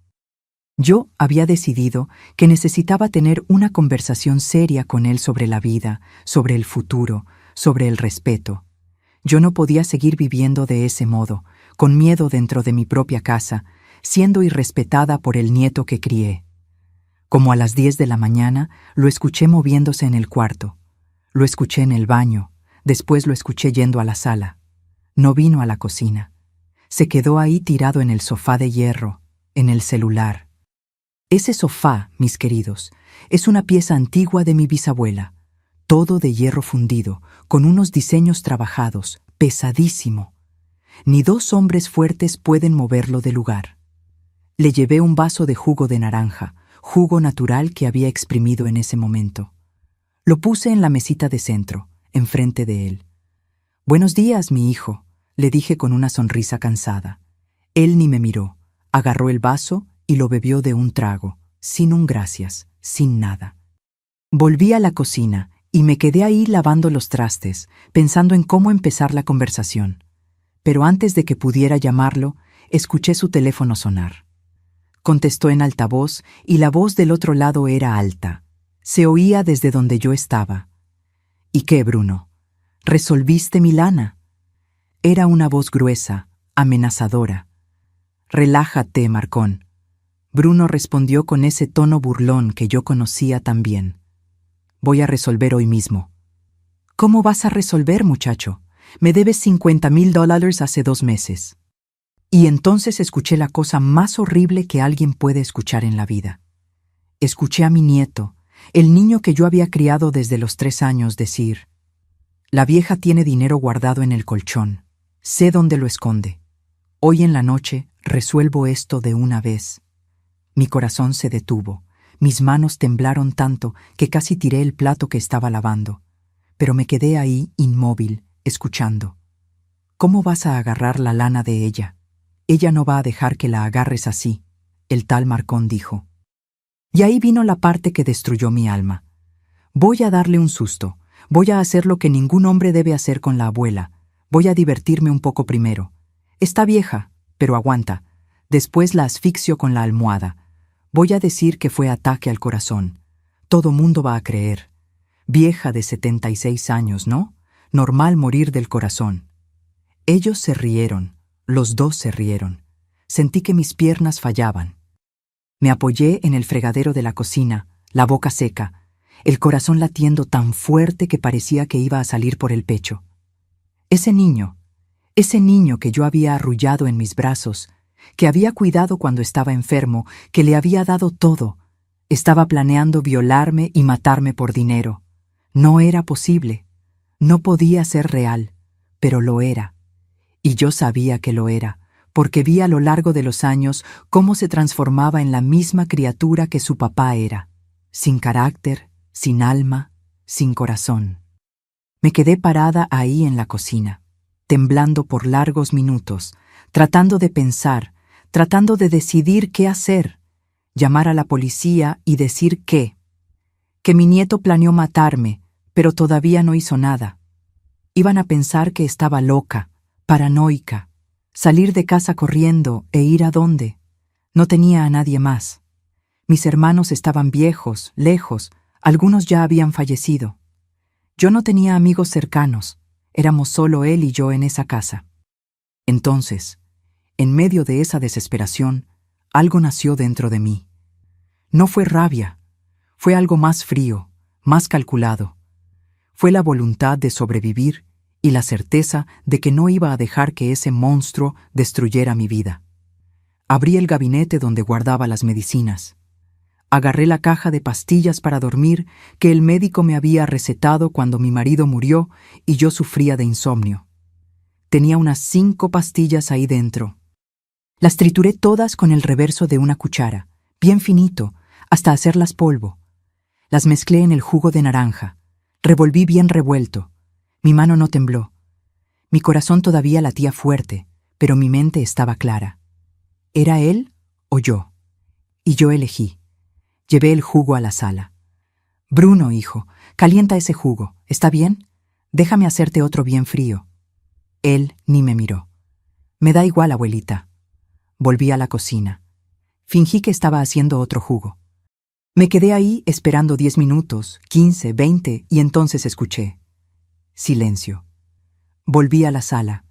Yo había decidido que necesitaba tener una conversación seria con él sobre la vida, sobre el futuro, sobre el respeto. Yo no podía seguir viviendo de ese modo, con miedo dentro de mi propia casa, siendo irrespetada por el nieto que crié. Como a las 10 de la mañana, lo escuché moviéndose en el cuarto. Lo escuché en el baño, después lo escuché yendo a la sala. No vino a la cocina. Se quedó ahí tirado en el sofá de hierro, en el celular. Ese sofá, mis queridos, es una pieza antigua de mi bisabuela, todo de hierro fundido, con unos diseños trabajados, pesadísimo. Ni 2 hombres fuertes pueden moverlo de lugar. Le llevé un vaso de jugo de naranja, jugo natural que había exprimido en ese momento. Lo puse en la mesita de centro, enfrente de él. «Buenos días, mi hijo», le dije con una sonrisa cansada. Él ni me miró, agarró el vaso y lo bebió de un trago, sin un gracias, sin nada. Volví a la cocina y me quedé ahí lavando los trastes, pensando en cómo empezar la conversación. Pero antes de que pudiera llamarlo, escuché su teléfono sonar. Contestó en altavoz y la voz del otro lado era alta. Se oía desde donde yo estaba. «¿Y qué, Bruno? ¿Resolviste mi lana?» Era una voz gruesa, amenazadora. «Relájate, Marcón». Bruno respondió con ese tono burlón que yo conocía tan bien. «Voy a resolver hoy mismo». «¿Cómo vas a resolver, muchacho? Me debes $50,000 hace 2 meses». Y entonces escuché la cosa más horrible que alguien puede escuchar en la vida. Escuché a mi nieto, el niño que yo había criado desde los 3 años, decir: «La vieja tiene dinero guardado en el colchón. Sé dónde lo esconde. Hoy en la noche resuelvo esto de una vez». Mi corazón se detuvo. Mis manos temblaron tanto que casi tiré el plato que estaba lavando. Pero me quedé ahí inmóvil, escuchando. «¿Cómo vas a agarrar la lana de ella? Ella no va a dejar que la agarres así», el tal Marcón dijo. Y ahí vino la parte que destruyó mi alma. Voy a darle un susto. Voy a hacer lo que ningún hombre debe hacer con la abuela. Voy a divertirme un poco primero. Está vieja, pero aguanta. Después la asfixio con la almohada. Voy a decir que fue ataque al corazón. Todo mundo va a creer. Vieja de 76 años, ¿no? Normal morir del corazón. Ellos se rieron, los dos se rieron. Sentí que mis piernas fallaban. Me apoyé en el fregadero de la cocina, la boca seca, el corazón latiendo tan fuerte que parecía que iba a salir por el pecho. Ese niño que yo había arrullado en mis brazos, que había cuidado cuando estaba enfermo, que le había dado todo, estaba planeando violarme y matarme por dinero. No era posible. No podía ser real, pero lo era. Y yo sabía que lo era, porque vi a lo largo de los años cómo se transformaba en la misma criatura que su papá era, sin carácter, sin alma, sin corazón. Me quedé parada ahí en la cocina, temblando por largos minutos, tratando de pensar, tratando de decidir qué hacer, llamar a la policía y decir que mi nieto planeó matarme, pero todavía no hizo nada. Iban a pensar que estaba loca, paranoica, salir de casa corriendo e ir a dónde. No tenía a nadie más. Mis hermanos estaban viejos, lejos, algunos ya habían fallecido. Yo no tenía amigos cercanos, éramos solo él y yo en esa casa. Entonces, en medio de esa desesperación, algo nació dentro de mí. No fue rabia, fue algo más frío, más calculado. Fue la voluntad de sobrevivir y la certeza de que no iba a dejar que ese monstruo destruyera mi vida. Abrí el gabinete donde guardaba las medicinas. Agarré la caja de pastillas para dormir que el médico me había recetado cuando mi marido murió y yo sufría de insomnio. Tenía unas 5 pastillas ahí dentro. Las trituré todas con el reverso de una cuchara, bien finito, hasta hacerlas polvo. Las mezclé en el jugo de naranja. Revolví bien revuelto. Mi mano no tembló. Mi corazón todavía latía fuerte, pero mi mente estaba clara. ¿Era él o yo? Y yo elegí. Llevé el jugo a la sala. Bruno, hijo, calienta ese jugo, ¿está bien? Déjame hacerte otro bien frío. Él ni me miró. Me da igual, abuelita. Volví a la cocina. Fingí que estaba haciendo otro jugo. Me quedé ahí esperando 10 minutos, 15, 20, y entonces escuché. Silencio. Volví a la sala.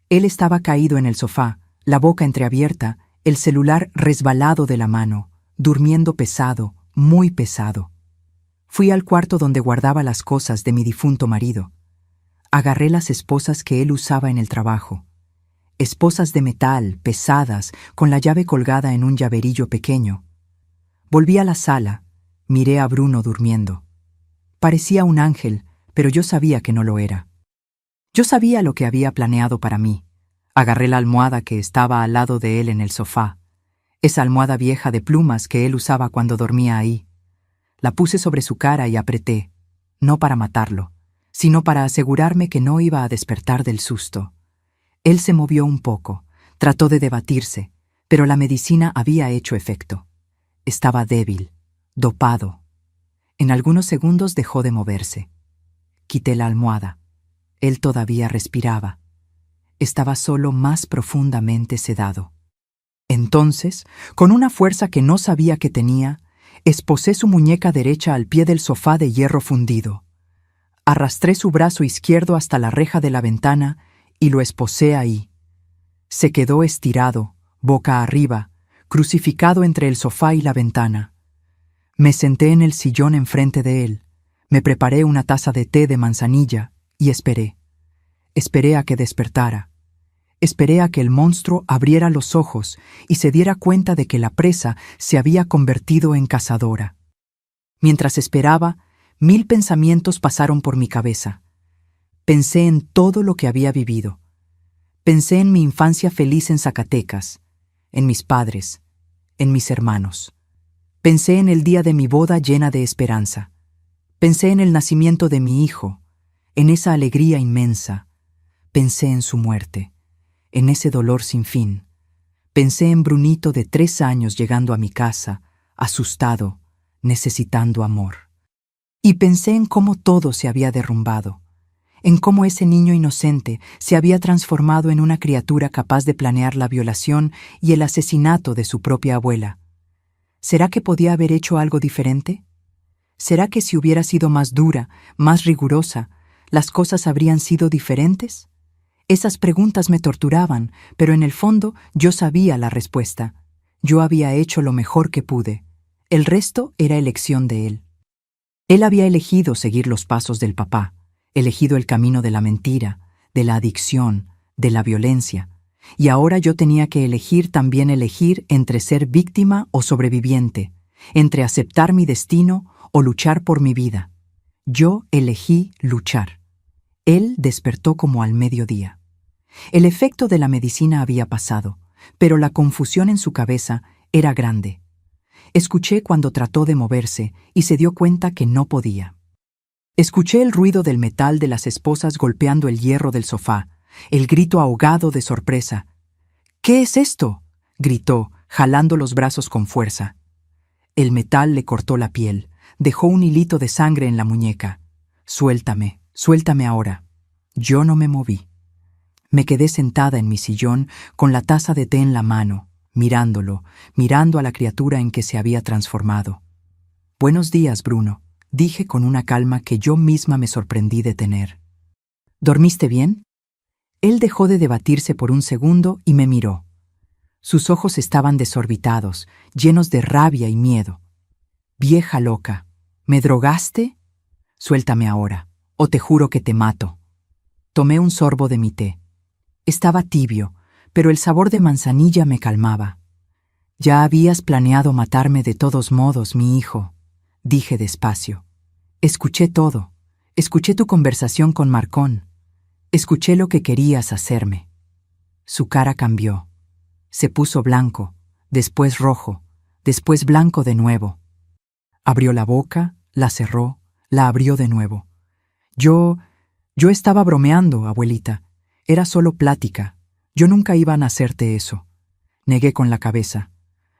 Él estaba caído en el sofá, la boca entreabierta, el celular resbalado de la mano, durmiendo pesado, muy pesado. Fui al cuarto donde guardaba las cosas de mi difunto marido. Agarré las esposas que él usaba en el trabajo. Esposas de metal, pesadas, con la llave colgada en un llaverillo pequeño. Volví a la sala, miré a Bruno durmiendo. Parecía un ángel, pero yo sabía que no lo era. Yo sabía lo que había planeado para mí. Agarré la almohada que estaba al lado de él en el sofá, esa almohada vieja de plumas que él usaba cuando dormía ahí. La puse sobre su cara y apreté, no para matarlo, sino para asegurarme que no iba a despertar del susto. Él se movió un poco, trató de debatirse, pero la medicina había hecho efecto. Estaba débil, dopado. En algunos segundos dejó de moverse. Quité la almohada. Él todavía respiraba. Estaba solo más profundamente sedado. Entonces, con una fuerza que no sabía que tenía, esposé su muñeca derecha al pie del sofá de hierro fundido. Arrastré su brazo izquierdo hasta la reja de la ventana y lo esposé ahí. Se quedó estirado, boca arriba, crucificado entre el sofá y la ventana. Me senté en el sillón enfrente de él, me preparé una taza de té de manzanilla y esperé. Esperé a que despertara. Esperé a que el monstruo abriera los ojos y se diera cuenta de que la presa se había convertido en cazadora. Mientras esperaba, 1000 pensamientos pasaron por mi cabeza. Pensé en todo lo que había vivido. Pensé en mi infancia feliz en Zacatecas, en mis padres, en mis hermanos. Pensé en el día de mi boda llena de esperanza. Pensé en el nacimiento de mi hijo, en esa alegría inmensa. Pensé en su muerte, en ese dolor sin fin. Pensé en Brunito de 3 años llegando a mi casa, asustado, necesitando amor. Y pensé en cómo todo se había derrumbado, en cómo ese niño inocente se había transformado en una criatura capaz de planear la violación y el asesinato de su propia abuela. ¿Será que podía haber hecho algo diferente? ¿Será que si hubiera sido más dura, más rigurosa, las cosas habrían sido diferentes? Esas preguntas me torturaban, pero en el fondo yo sabía la respuesta. Yo había hecho lo mejor que pude. El resto era elección de él. Él había elegido seguir los pasos del papá, elegido el camino de la mentira, de la adicción, de la violencia, y ahora yo tenía que también elegir entre ser víctima o sobreviviente, entre aceptar mi destino o luchar por mi vida. Yo elegí luchar. Él despertó como al mediodía. El efecto de la medicina había pasado, pero la confusión en su cabeza era grande. Escuché cuando trató de moverse y se dio cuenta que no podía. Escuché el ruido del metal de las esposas golpeando el hierro del sofá, el grito ahogado de sorpresa. «¿Qué es esto?», gritó, jalando los brazos con fuerza. El metal le cortó la piel, dejó un hilito de sangre en la muñeca. «Suéltame, suéltame ahora». Yo no me moví. Me quedé sentada en mi sillón con la taza de té en la mano, mirando a la criatura en que se había transformado. «Buenos días, Bruno», dije con una calma que yo misma me sorprendí de tener. «¿Dormiste bien?». Él dejó de debatirse por un segundo y me miró. Sus ojos estaban desorbitados, llenos de rabia y miedo. «Vieja loca, ¿me drogaste? Suéltame ahora, o te juro que te mato». Tomé un sorbo de mi té. Estaba tibio, pero el sabor de manzanilla me calmaba. «Ya habías planeado matarme de todos modos, mi hijo», dije despacio. «Escuché todo. Escuché tu conversación con Marcón. Escuché lo que querías hacerme». Su cara cambió. Se puso blanco, después rojo, después blanco de nuevo. Abrió la boca, la cerró, la abrió de nuevo. Yo estaba bromeando, abuelita. Era solo plática. Yo nunca iba a hacerte eso». Negué con la cabeza.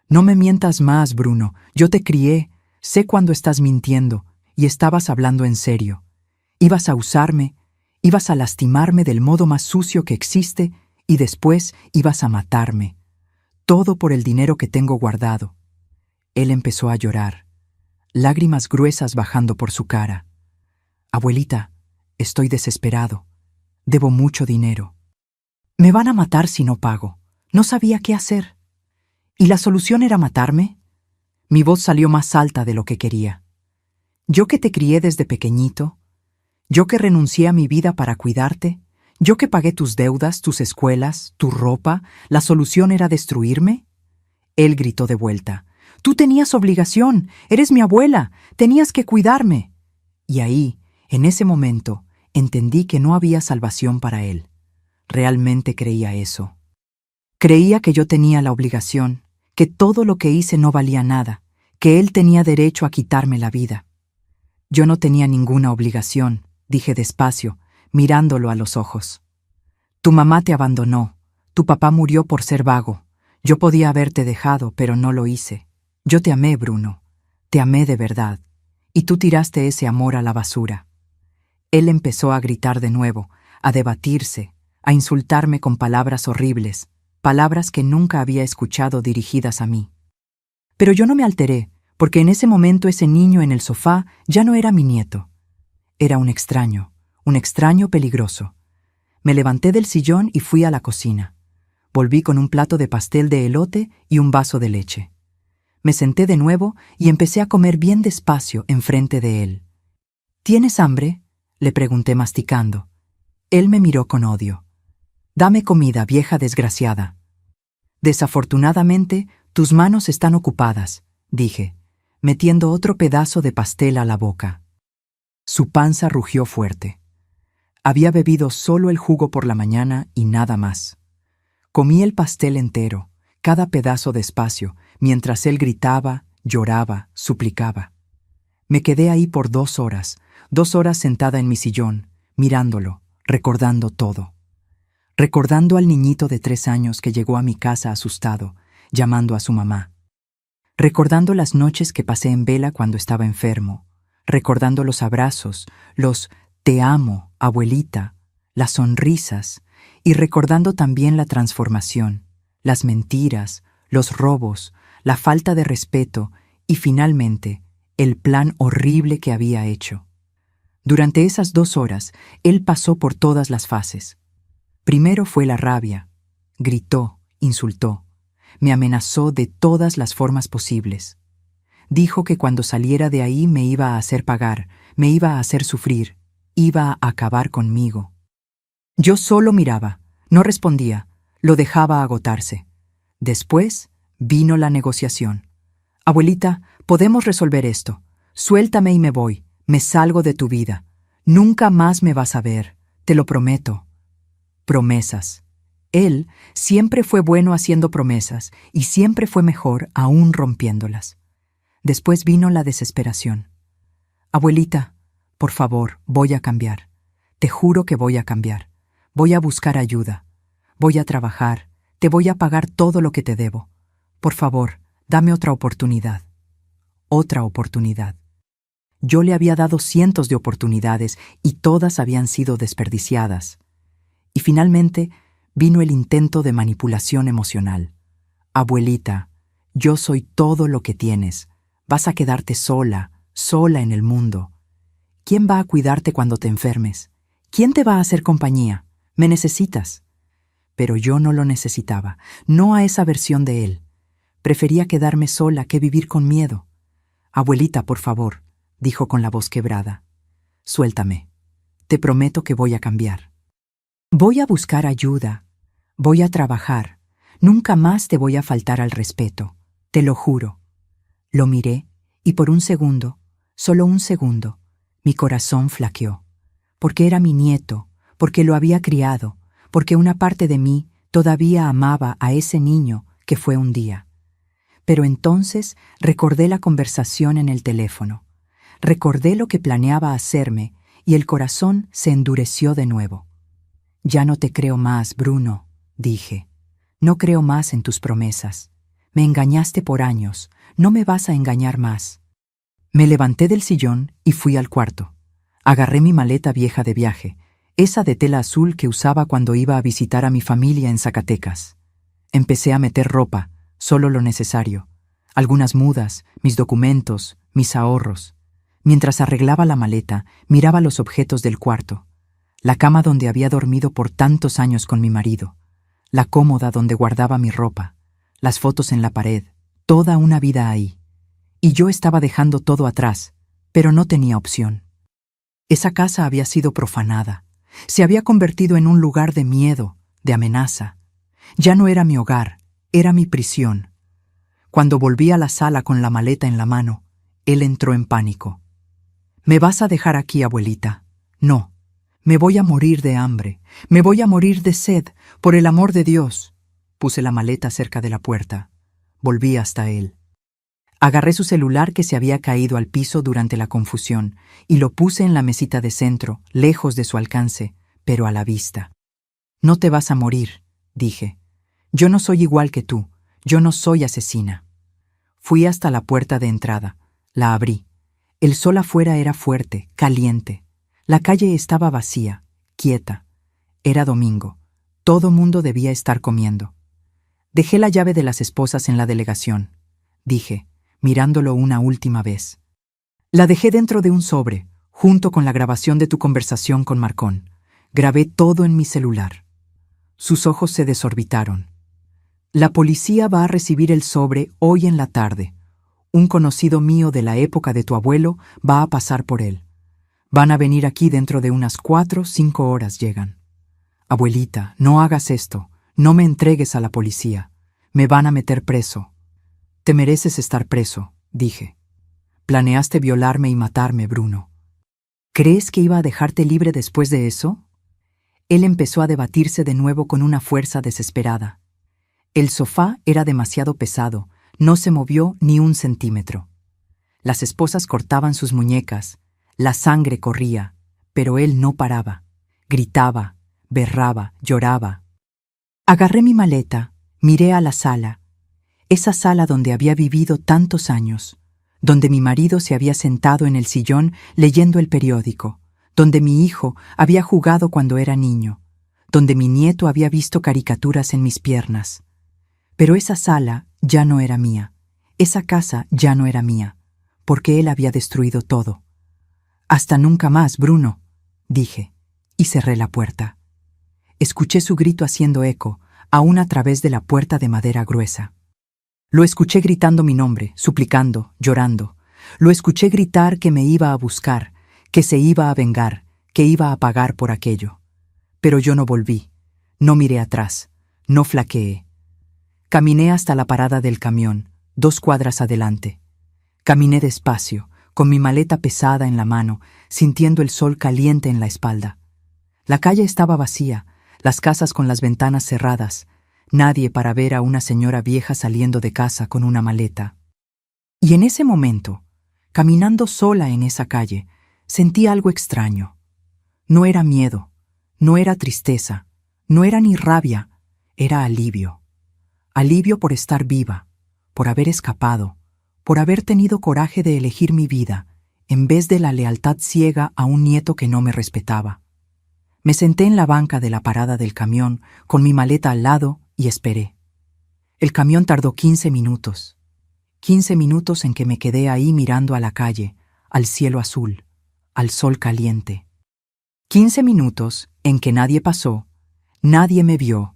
«No me mientas más, Bruno. Yo te crié. Sé cuando estás mintiendo. Y estabas hablando en serio. Ibas a usarme, ibas a lastimarme del modo más sucio que existe y después ibas a matarme. Todo por el dinero que tengo guardado». Él empezó a llorar, lágrimas gruesas bajando por su cara. «Abuelita, estoy desesperado. Debo mucho dinero. Me van a matar si no pago. No sabía qué hacer. ¿Y la solución era matarme?». Mi voz salió más alta de lo que quería. «Yo que te crié desde pequeñito, yo que renuncié a mi vida para cuidarte, yo que pagué tus deudas, tus escuelas, tu ropa, ¿la solución era destruirme?». Él gritó de vuelta. «Tú tenías obligación, eres mi abuela, tenías que cuidarme». Y ahí, en ese momento, entendí que no había salvación para él. Realmente creía eso. Creía que yo tenía la obligación, que todo lo que hice no valía nada, que él tenía derecho a quitarme la vida. «Yo no tenía ninguna obligación», dije despacio, mirándolo a los ojos. «Tu mamá te abandonó, tu papá murió por ser vago. Yo podía haberte dejado, pero no lo hice. Yo te amé, Bruno, te amé de verdad, y tú tiraste ese amor a la basura». Él empezó a gritar de nuevo, a debatirse, a insultarme con palabras horribles, palabras que nunca había escuchado dirigidas a mí. Pero yo no me alteré, porque en ese momento ese niño en el sofá ya no era mi nieto. Era un extraño peligroso. Me levanté del sillón y fui a la cocina. Volví con un plato de pastel de elote y un vaso de leche. Me senté de nuevo y empecé a comer bien despacio enfrente de él. «¿Tienes hambre?», le pregunté masticando. Él me miró con odio. «Dame comida, vieja desgraciada». «Desafortunadamente, tus manos están ocupadas», dije, metiendo otro pedazo de pastel a la boca. Su panza rugió fuerte. Había bebido solo el jugo por la mañana y nada más. Comí el pastel entero, cada pedazo despacio, mientras él gritaba, lloraba, suplicaba. Me quedé ahí por 2 horas sentada en mi sillón, mirándolo, recordando todo. Recordando al niñito de 3 años que llegó a mi casa asustado, llamando a su mamá. Recordando las noches que pasé en vela cuando estaba enfermo. Recordando los abrazos, los «te amo, abuelita», las sonrisas, y recordando también la transformación, las mentiras, los robos, la falta de respeto y finalmente el plan horrible que había hecho. Durante esas 2 horas, él pasó por todas las fases. Primero fue la rabia. Gritó, insultó, me amenazó de todas las formas posibles. Dijo que cuando saliera de ahí me iba a hacer pagar, me iba a hacer sufrir, iba a acabar conmigo. Yo solo miraba, no respondía, lo dejaba agotarse. Después vino la negociación. Abuelita, podemos resolver esto. Suéltame y me voy, me salgo de tu vida. Nunca más me vas a ver, te lo prometo. Promesas. Él siempre fue bueno haciendo promesas y siempre fue mejor aún rompiéndolas. Después vino la desesperación. Abuelita, por favor, voy a cambiar. Te juro que voy a cambiar. Voy a buscar ayuda. Voy a trabajar. Te voy a pagar todo lo que te debo. Por favor, dame otra oportunidad. Otra oportunidad. Yo le había dado cientos de oportunidades y todas habían sido desperdiciadas. Y finalmente vino el intento de manipulación emocional. Abuelita, yo soy todo lo que tienes. Vas a quedarte sola, sola en el mundo. ¿Quién va a cuidarte cuando te enfermes? ¿Quién te va a hacer compañía? Me necesitas. Pero yo no lo necesitaba, no a esa versión de él. Prefería quedarme sola que vivir con miedo. Abuelita, por favor, dijo con la voz quebrada. Suéltame. Te prometo que voy a cambiar. Voy a buscar ayuda. Voy a trabajar. Nunca más te voy a faltar al respeto. Te lo juro. Lo miré y por un segundo, solo un segundo, mi corazón flaqueó. Porque era mi nieto, porque lo había criado, porque una parte de mí todavía amaba a ese niño que fue un día. Pero entonces recordé la conversación en el teléfono. Recordé lo que planeaba hacerme y el corazón se endureció de nuevo. Ya no te creo más, Bruno, dije. No creo más en tus promesas. Me engañaste por años, no me vas a engañar más. Me levanté del sillón y fui al cuarto. Agarré mi maleta vieja de viaje, esa de tela azul que usaba cuando iba a visitar a mi familia en Zacatecas. Empecé a meter ropa, solo lo necesario. Algunas mudas, mis documentos, mis ahorros. Mientras arreglaba la maleta, miraba los objetos del cuarto. La cama donde había dormido por tantos años con mi marido. La cómoda donde guardaba mi ropa. Las fotos en la pared. Toda una vida ahí. Y yo estaba dejando todo atrás, pero no tenía opción. Esa casa había sido profanada. Se había convertido en un lugar de miedo, de amenaza. Ya no era mi hogar, era mi prisión. Cuando volví a la sala con la maleta en la mano, él entró en pánico. «¿Me vas a dejar aquí, abuelita?» «No. Me voy a morir de hambre. Me voy a morir de sed. Por el amor de Dios». Puse la maleta cerca de la puerta. Volví hasta él. Agarré su celular que se había caído al piso durante la confusión y lo puse en la mesita de centro, lejos de su alcance, pero a la vista. «No te vas a morir», dije. «Yo no soy igual que tú. Yo no soy asesina». Fui hasta la puerta de entrada. La abrí. El sol afuera era fuerte, caliente. La calle estaba vacía, quieta. Era domingo. Todo mundo debía estar comiendo. Dejé la llave de las esposas en la delegación, dije, mirándolo una última vez. La dejé dentro de un sobre, junto con la grabación de tu conversación con Marcón. Grabé todo en mi celular. Sus ojos se desorbitaron. La policía va a recibir el sobre hoy en la tarde. Un conocido mío de la época de tu abuelo va a pasar por él. Van a venir aquí dentro de unas 4 o 5 horas llegan. Abuelita, no hagas esto. No me entregues a la policía. Me van a meter preso. Te mereces estar preso, dije. Planeaste violarme y matarme, Bruno. ¿Crees que iba a dejarte libre después de eso? Él empezó a debatirse de nuevo con una fuerza desesperada. El sofá era demasiado pesado, no se movió ni un centímetro. Las esposas cortaban sus muñecas, la sangre corría, pero él no paraba. Gritaba, berraba, lloraba. Agarré mi maleta, miré a la sala, esa sala donde había vivido tantos años, donde mi marido se había sentado en el sillón leyendo el periódico, donde mi hijo había jugado cuando era niño, donde mi nieto había visto caricaturas en mis piernas. Pero esa sala ya no era mía, esa casa ya no era mía, porque él había destruido todo. Hasta nunca más, Bruno, dije, y cerré la puerta. Escuché su grito haciendo eco, aún a través de la puerta de madera gruesa. Lo escuché gritando mi nombre, suplicando, llorando. Lo escuché gritar que me iba a buscar, que se iba a vengar, que iba a pagar por aquello. Pero yo no volví, no miré atrás, no flaqueé. Caminé hasta la parada del camión, 2 cuadras adelante. Caminé despacio, con mi maleta pesada en la mano, sintiendo el sol caliente en la espalda. La calle estaba vacía, las casas con las ventanas cerradas, nadie para ver a una señora vieja saliendo de casa con una maleta. Y en ese momento, caminando sola en esa calle, sentí algo extraño. No era miedo, no era tristeza, no era ni rabia, era alivio. Alivio por estar viva, por haber escapado, por haber tenido coraje de elegir mi vida, en vez de la lealtad ciega a un nieto que no me respetaba. Me senté en la banca de la parada del camión, con mi maleta al lado, y esperé. El camión tardó 15 minutos. 15 minutos en que me quedé ahí mirando a la calle, al cielo azul, al sol caliente. 15 minutos en que nadie pasó, nadie me vio,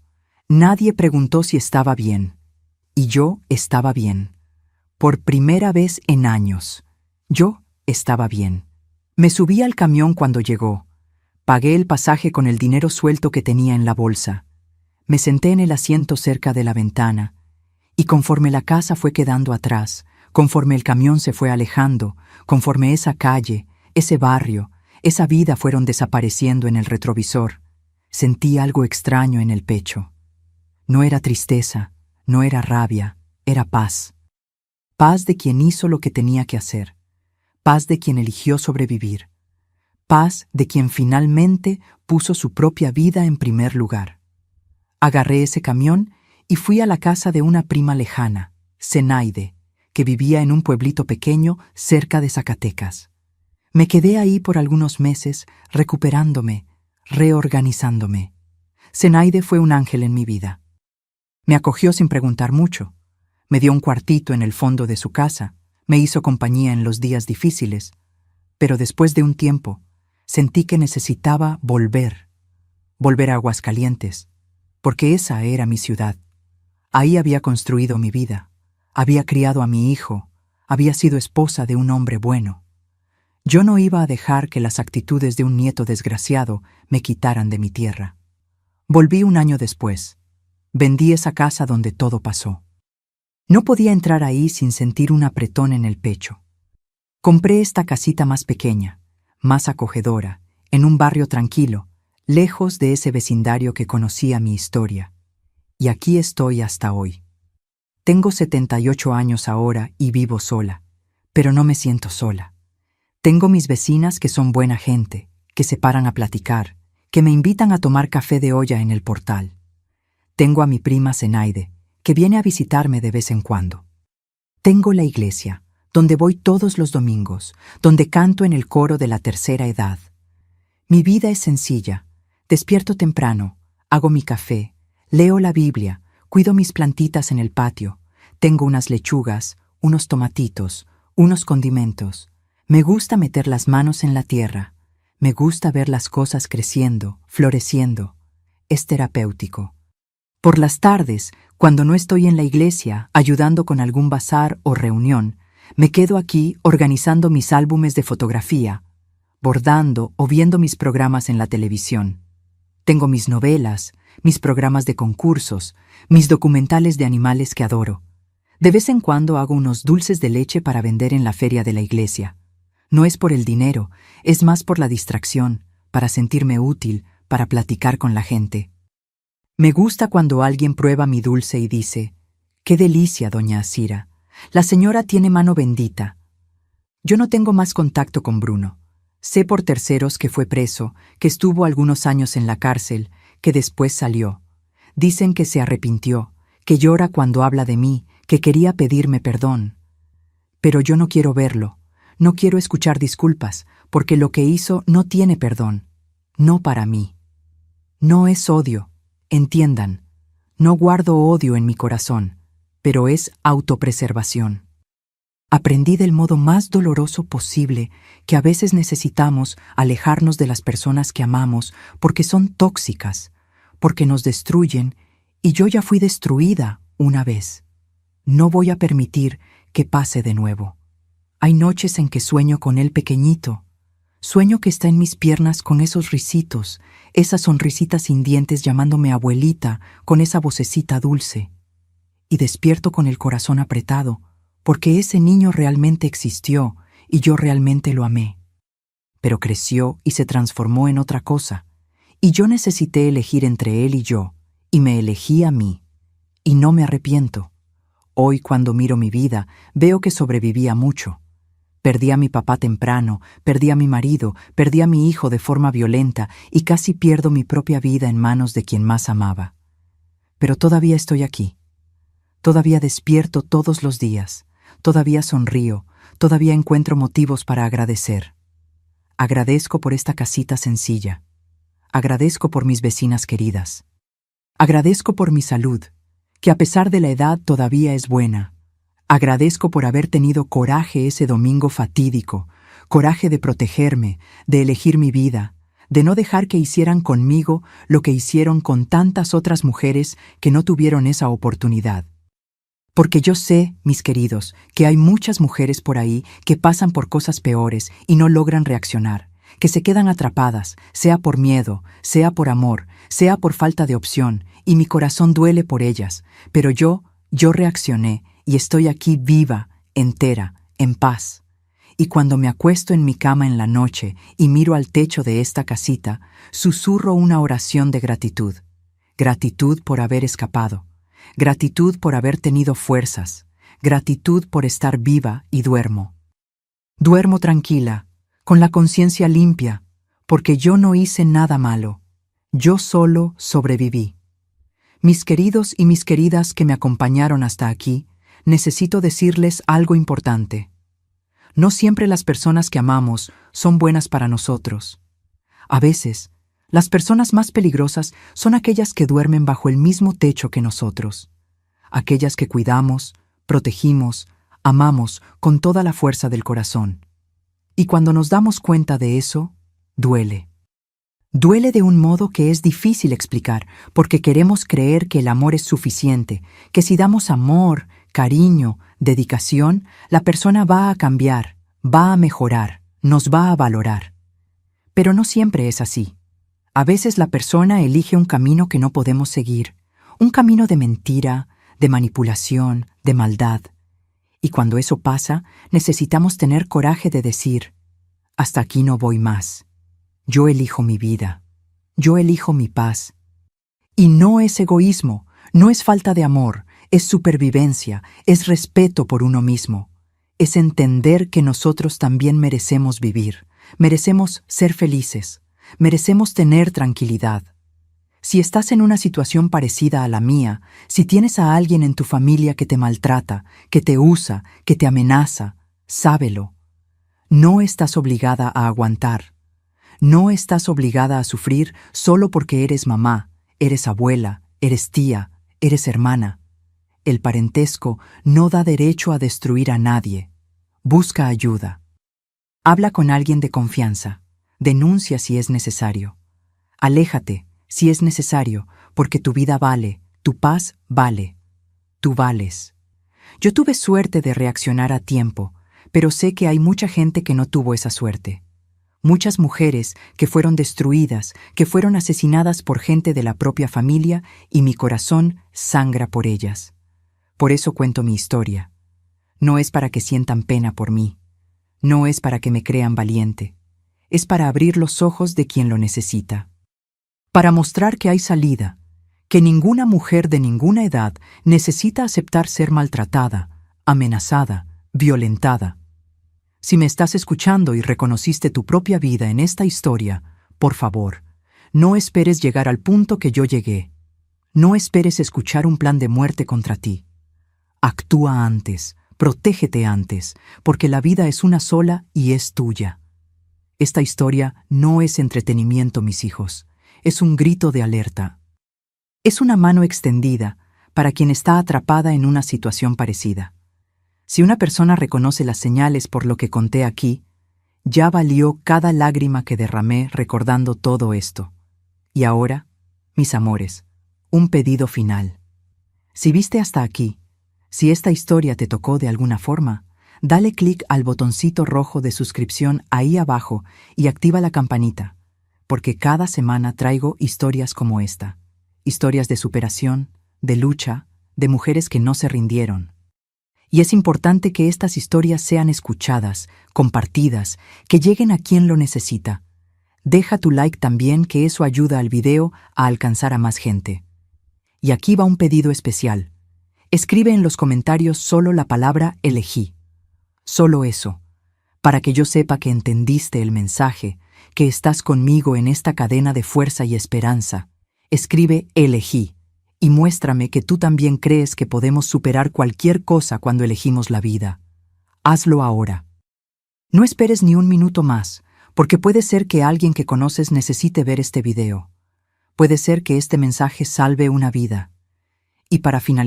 nadie preguntó si estaba bien. Y yo estaba bien. Por primera vez en años, yo estaba bien. Me subí al camión cuando llegó. Pagué el pasaje con el dinero suelto que tenía en la bolsa. Me senté en el asiento cerca de la ventana, y conforme la casa fue quedando atrás, conforme el camión se fue alejando, conforme esa calle, ese barrio, esa vida fueron desapareciendo en el retrovisor, sentí algo extraño en el pecho. No era tristeza, no era rabia, era paz. Paz de quien hizo lo que tenía que hacer. Paz de quien eligió sobrevivir. Paz de quien finalmente puso su propia vida en primer lugar. Agarré ese camión y fui a la casa de una prima lejana, Zenaide, que vivía en un pueblito pequeño cerca de Zacatecas. Me quedé ahí por algunos meses, recuperándome, reorganizándome. Zenaide fue un ángel en mi vida. Me acogió sin preguntar mucho. Me dio un cuartito en el fondo de su casa, me hizo compañía en los días difíciles, pero después de un tiempo, sentí que necesitaba volver a Aguascalientes, porque esa era mi ciudad. Ahí había construido mi vida, había criado a mi hijo, había sido esposa de un hombre bueno. Yo no iba a dejar que las actitudes de un nieto desgraciado me quitaran de mi tierra. Volví un año después. Vendí esa casa donde todo pasó. No podía entrar ahí sin sentir un apretón en el pecho. Compré esta casita más pequeña, más acogedora, en un barrio tranquilo, lejos de ese vecindario que conocía mi historia. Y aquí estoy hasta hoy. Tengo 78 años ahora y vivo sola, pero no me siento sola. Tengo mis vecinas que son buena gente, que se paran a platicar, que me invitan a tomar café de olla en el portal. Tengo a mi prima Zenaide, que viene a visitarme de vez en cuando. Tengo la iglesia, donde voy todos los domingos, donde canto en el coro de la tercera edad. Mi vida es sencilla. Despierto temprano, hago mi café, leo la Biblia, cuido mis plantitas en el patio, tengo unas lechugas, unos tomatitos, unos condimentos. Me gusta meter las manos en la tierra. Me gusta ver las cosas creciendo, floreciendo. Es terapéutico. Por las tardes, cuando no estoy en la iglesia ayudando con algún bazar o reunión, me quedo aquí organizando mis álbumes de fotografía, bordando o viendo mis programas en la televisión. Tengo mis novelas, mis programas de concursos, mis documentales de animales que adoro. De vez en cuando hago unos dulces de leche para vender en la feria de la iglesia. No es por el dinero, es más por la distracción, para sentirme útil, para platicar con la gente. Me gusta cuando alguien prueba mi dulce y dice: «¡Qué delicia, doña Asira! La señora tiene mano bendita». Yo no tengo más contacto con Bruno. Sé por terceros que fue preso, que estuvo algunos años en la cárcel, que después salió. Dicen que se arrepintió, que llora cuando habla de mí, que quería pedirme perdón. Pero yo no quiero verlo, no quiero escuchar disculpas, porque lo que hizo no tiene perdón. No para mí. No es odio. Entiendan, no guardo odio en mi corazón, pero es autopreservación. Aprendí del modo más doloroso posible que a veces necesitamos alejarnos de las personas que amamos porque son tóxicas, porque nos destruyen y yo ya fui destruida una vez. No voy a permitir que pase de nuevo. Hay noches en que sueño con él pequeñito. Sueño que está en mis piernas con esos risitos, esas sonrisitas sin dientes llamándome abuelita con esa vocecita dulce. Y despierto con el corazón apretado, porque ese niño realmente existió y yo realmente lo amé. Pero creció y se transformó en otra cosa, y yo necesité elegir entre él y yo, y me elegí a mí, y no me arrepiento. Hoy, cuando miro mi vida, veo que sobreviví a mucho. Perdí a mi papá temprano, perdí a mi marido, perdí a mi hijo de forma violenta y casi pierdo mi propia vida en manos de quien más amaba. Pero todavía estoy aquí. Todavía despierto todos los días. Todavía sonrío. Todavía encuentro motivos para agradecer. Agradezco por esta casita sencilla. Agradezco por mis vecinas queridas. Agradezco por mi salud, que a pesar de la edad todavía es buena. Agradezco por haber tenido coraje ese domingo fatídico, coraje de protegerme, de elegir mi vida, de no dejar que hicieran conmigo lo que hicieron con tantas otras mujeres que no tuvieron esa oportunidad. Porque yo sé, mis queridos, que hay muchas mujeres por ahí que pasan por cosas peores y no logran reaccionar, que se quedan atrapadas, sea por miedo, sea por amor, sea por falta de opción, y mi corazón duele por ellas, pero yo reaccioné y estoy aquí viva, entera, en paz. Y cuando me acuesto en mi cama en la noche y miro al techo de esta casita, susurro una oración de gratitud. Gratitud por haber escapado. Gratitud por haber tenido fuerzas. Gratitud por estar viva y duermo. Duermo tranquila, con la conciencia limpia, porque yo no hice nada malo. Yo solo sobreviví. Mis queridos y mis queridas que me acompañaron hasta aquí, necesito decirles algo importante. No siempre las personas que amamos son buenas para nosotros. A veces, las personas más peligrosas son aquellas que duermen bajo el mismo techo que nosotros. Aquellas que cuidamos, protegimos, amamos con toda la fuerza del corazón. Y cuando nos damos cuenta de eso, duele. Duele de un modo que es difícil explicar, porque queremos creer que el amor es suficiente, que si damos amor, cariño, dedicación, la persona va a cambiar, va a mejorar, nos va a valorar. Pero no siempre es así. A veces la persona elige un camino que no podemos seguir, un camino de mentira, de manipulación, de maldad. Y cuando eso pasa, necesitamos tener coraje de decir, hasta aquí no voy más. Yo elijo mi vida. Yo elijo mi paz. Y no es egoísmo, no es falta de amor, es supervivencia, es respeto por uno mismo. Es entender que nosotros también merecemos vivir, merecemos ser felices, merecemos tener tranquilidad. Si estás en una situación parecida a la mía, si tienes a alguien en tu familia que te maltrata, que te usa, que te amenaza, sábelo. No estás obligada a aguantar. No estás obligada a sufrir solo porque eres mamá, eres abuela, eres tía, eres hermana. El parentesco no da derecho a destruir a nadie. Busca ayuda. Habla con alguien de confianza. Denuncia si es necesario. Aléjate si es necesario, porque tu vida vale, tu paz vale. Tú vales. Yo tuve suerte de reaccionar a tiempo, pero sé que hay mucha gente que no tuvo esa suerte. Muchas mujeres que fueron destruidas, que fueron asesinadas por gente de la propia familia, y mi corazón sangra por ellas. Por eso cuento mi historia. No es para que sientan pena por mí. No es para que me crean valiente. Es para abrir los ojos de quien lo necesita. Para mostrar que hay salida, que ninguna mujer de ninguna edad necesita aceptar ser maltratada, amenazada, violentada. Si me estás escuchando y reconociste tu propia vida en esta historia, por favor, no esperes llegar al punto que yo llegué. No esperes escuchar un plan de muerte contra ti. Actúa antes, protégete antes, porque la vida es una sola y es tuya. Esta historia no es entretenimiento, mis hijos. Es un grito de alerta. Es una mano extendida para quien está atrapada en una situación parecida. Si una persona reconoce las señales por lo que conté aquí, ya valió cada lágrima que derramé recordando todo esto. Y ahora, Mis amores, un pedido final. Si viste hasta aquí, si esta historia te tocó de alguna forma, dale clic al botoncito rojo de suscripción ahí abajo y activa la campanita, porque cada semana traigo historias como esta. Historias de superación, de lucha, de mujeres que no se rindieron. Y es importante que estas historias sean escuchadas, compartidas, que lleguen a quien lo necesita. Deja tu like también, que eso ayuda al video a alcanzar a más gente. Y aquí va un pedido especial. Escribe en los comentarios solo la palabra elegí. Solo eso, para que yo sepa que entendiste el mensaje, que estás conmigo en esta cadena de fuerza y esperanza. Escribe elegí y muéstrame que tú también crees que podemos superar cualquier cosa cuando elegimos la vida. Hazlo ahora. No esperes ni un minuto más, porque puede ser que alguien que conoces necesite ver este video. Puede ser que este mensaje salve una vida. Y para finalizar,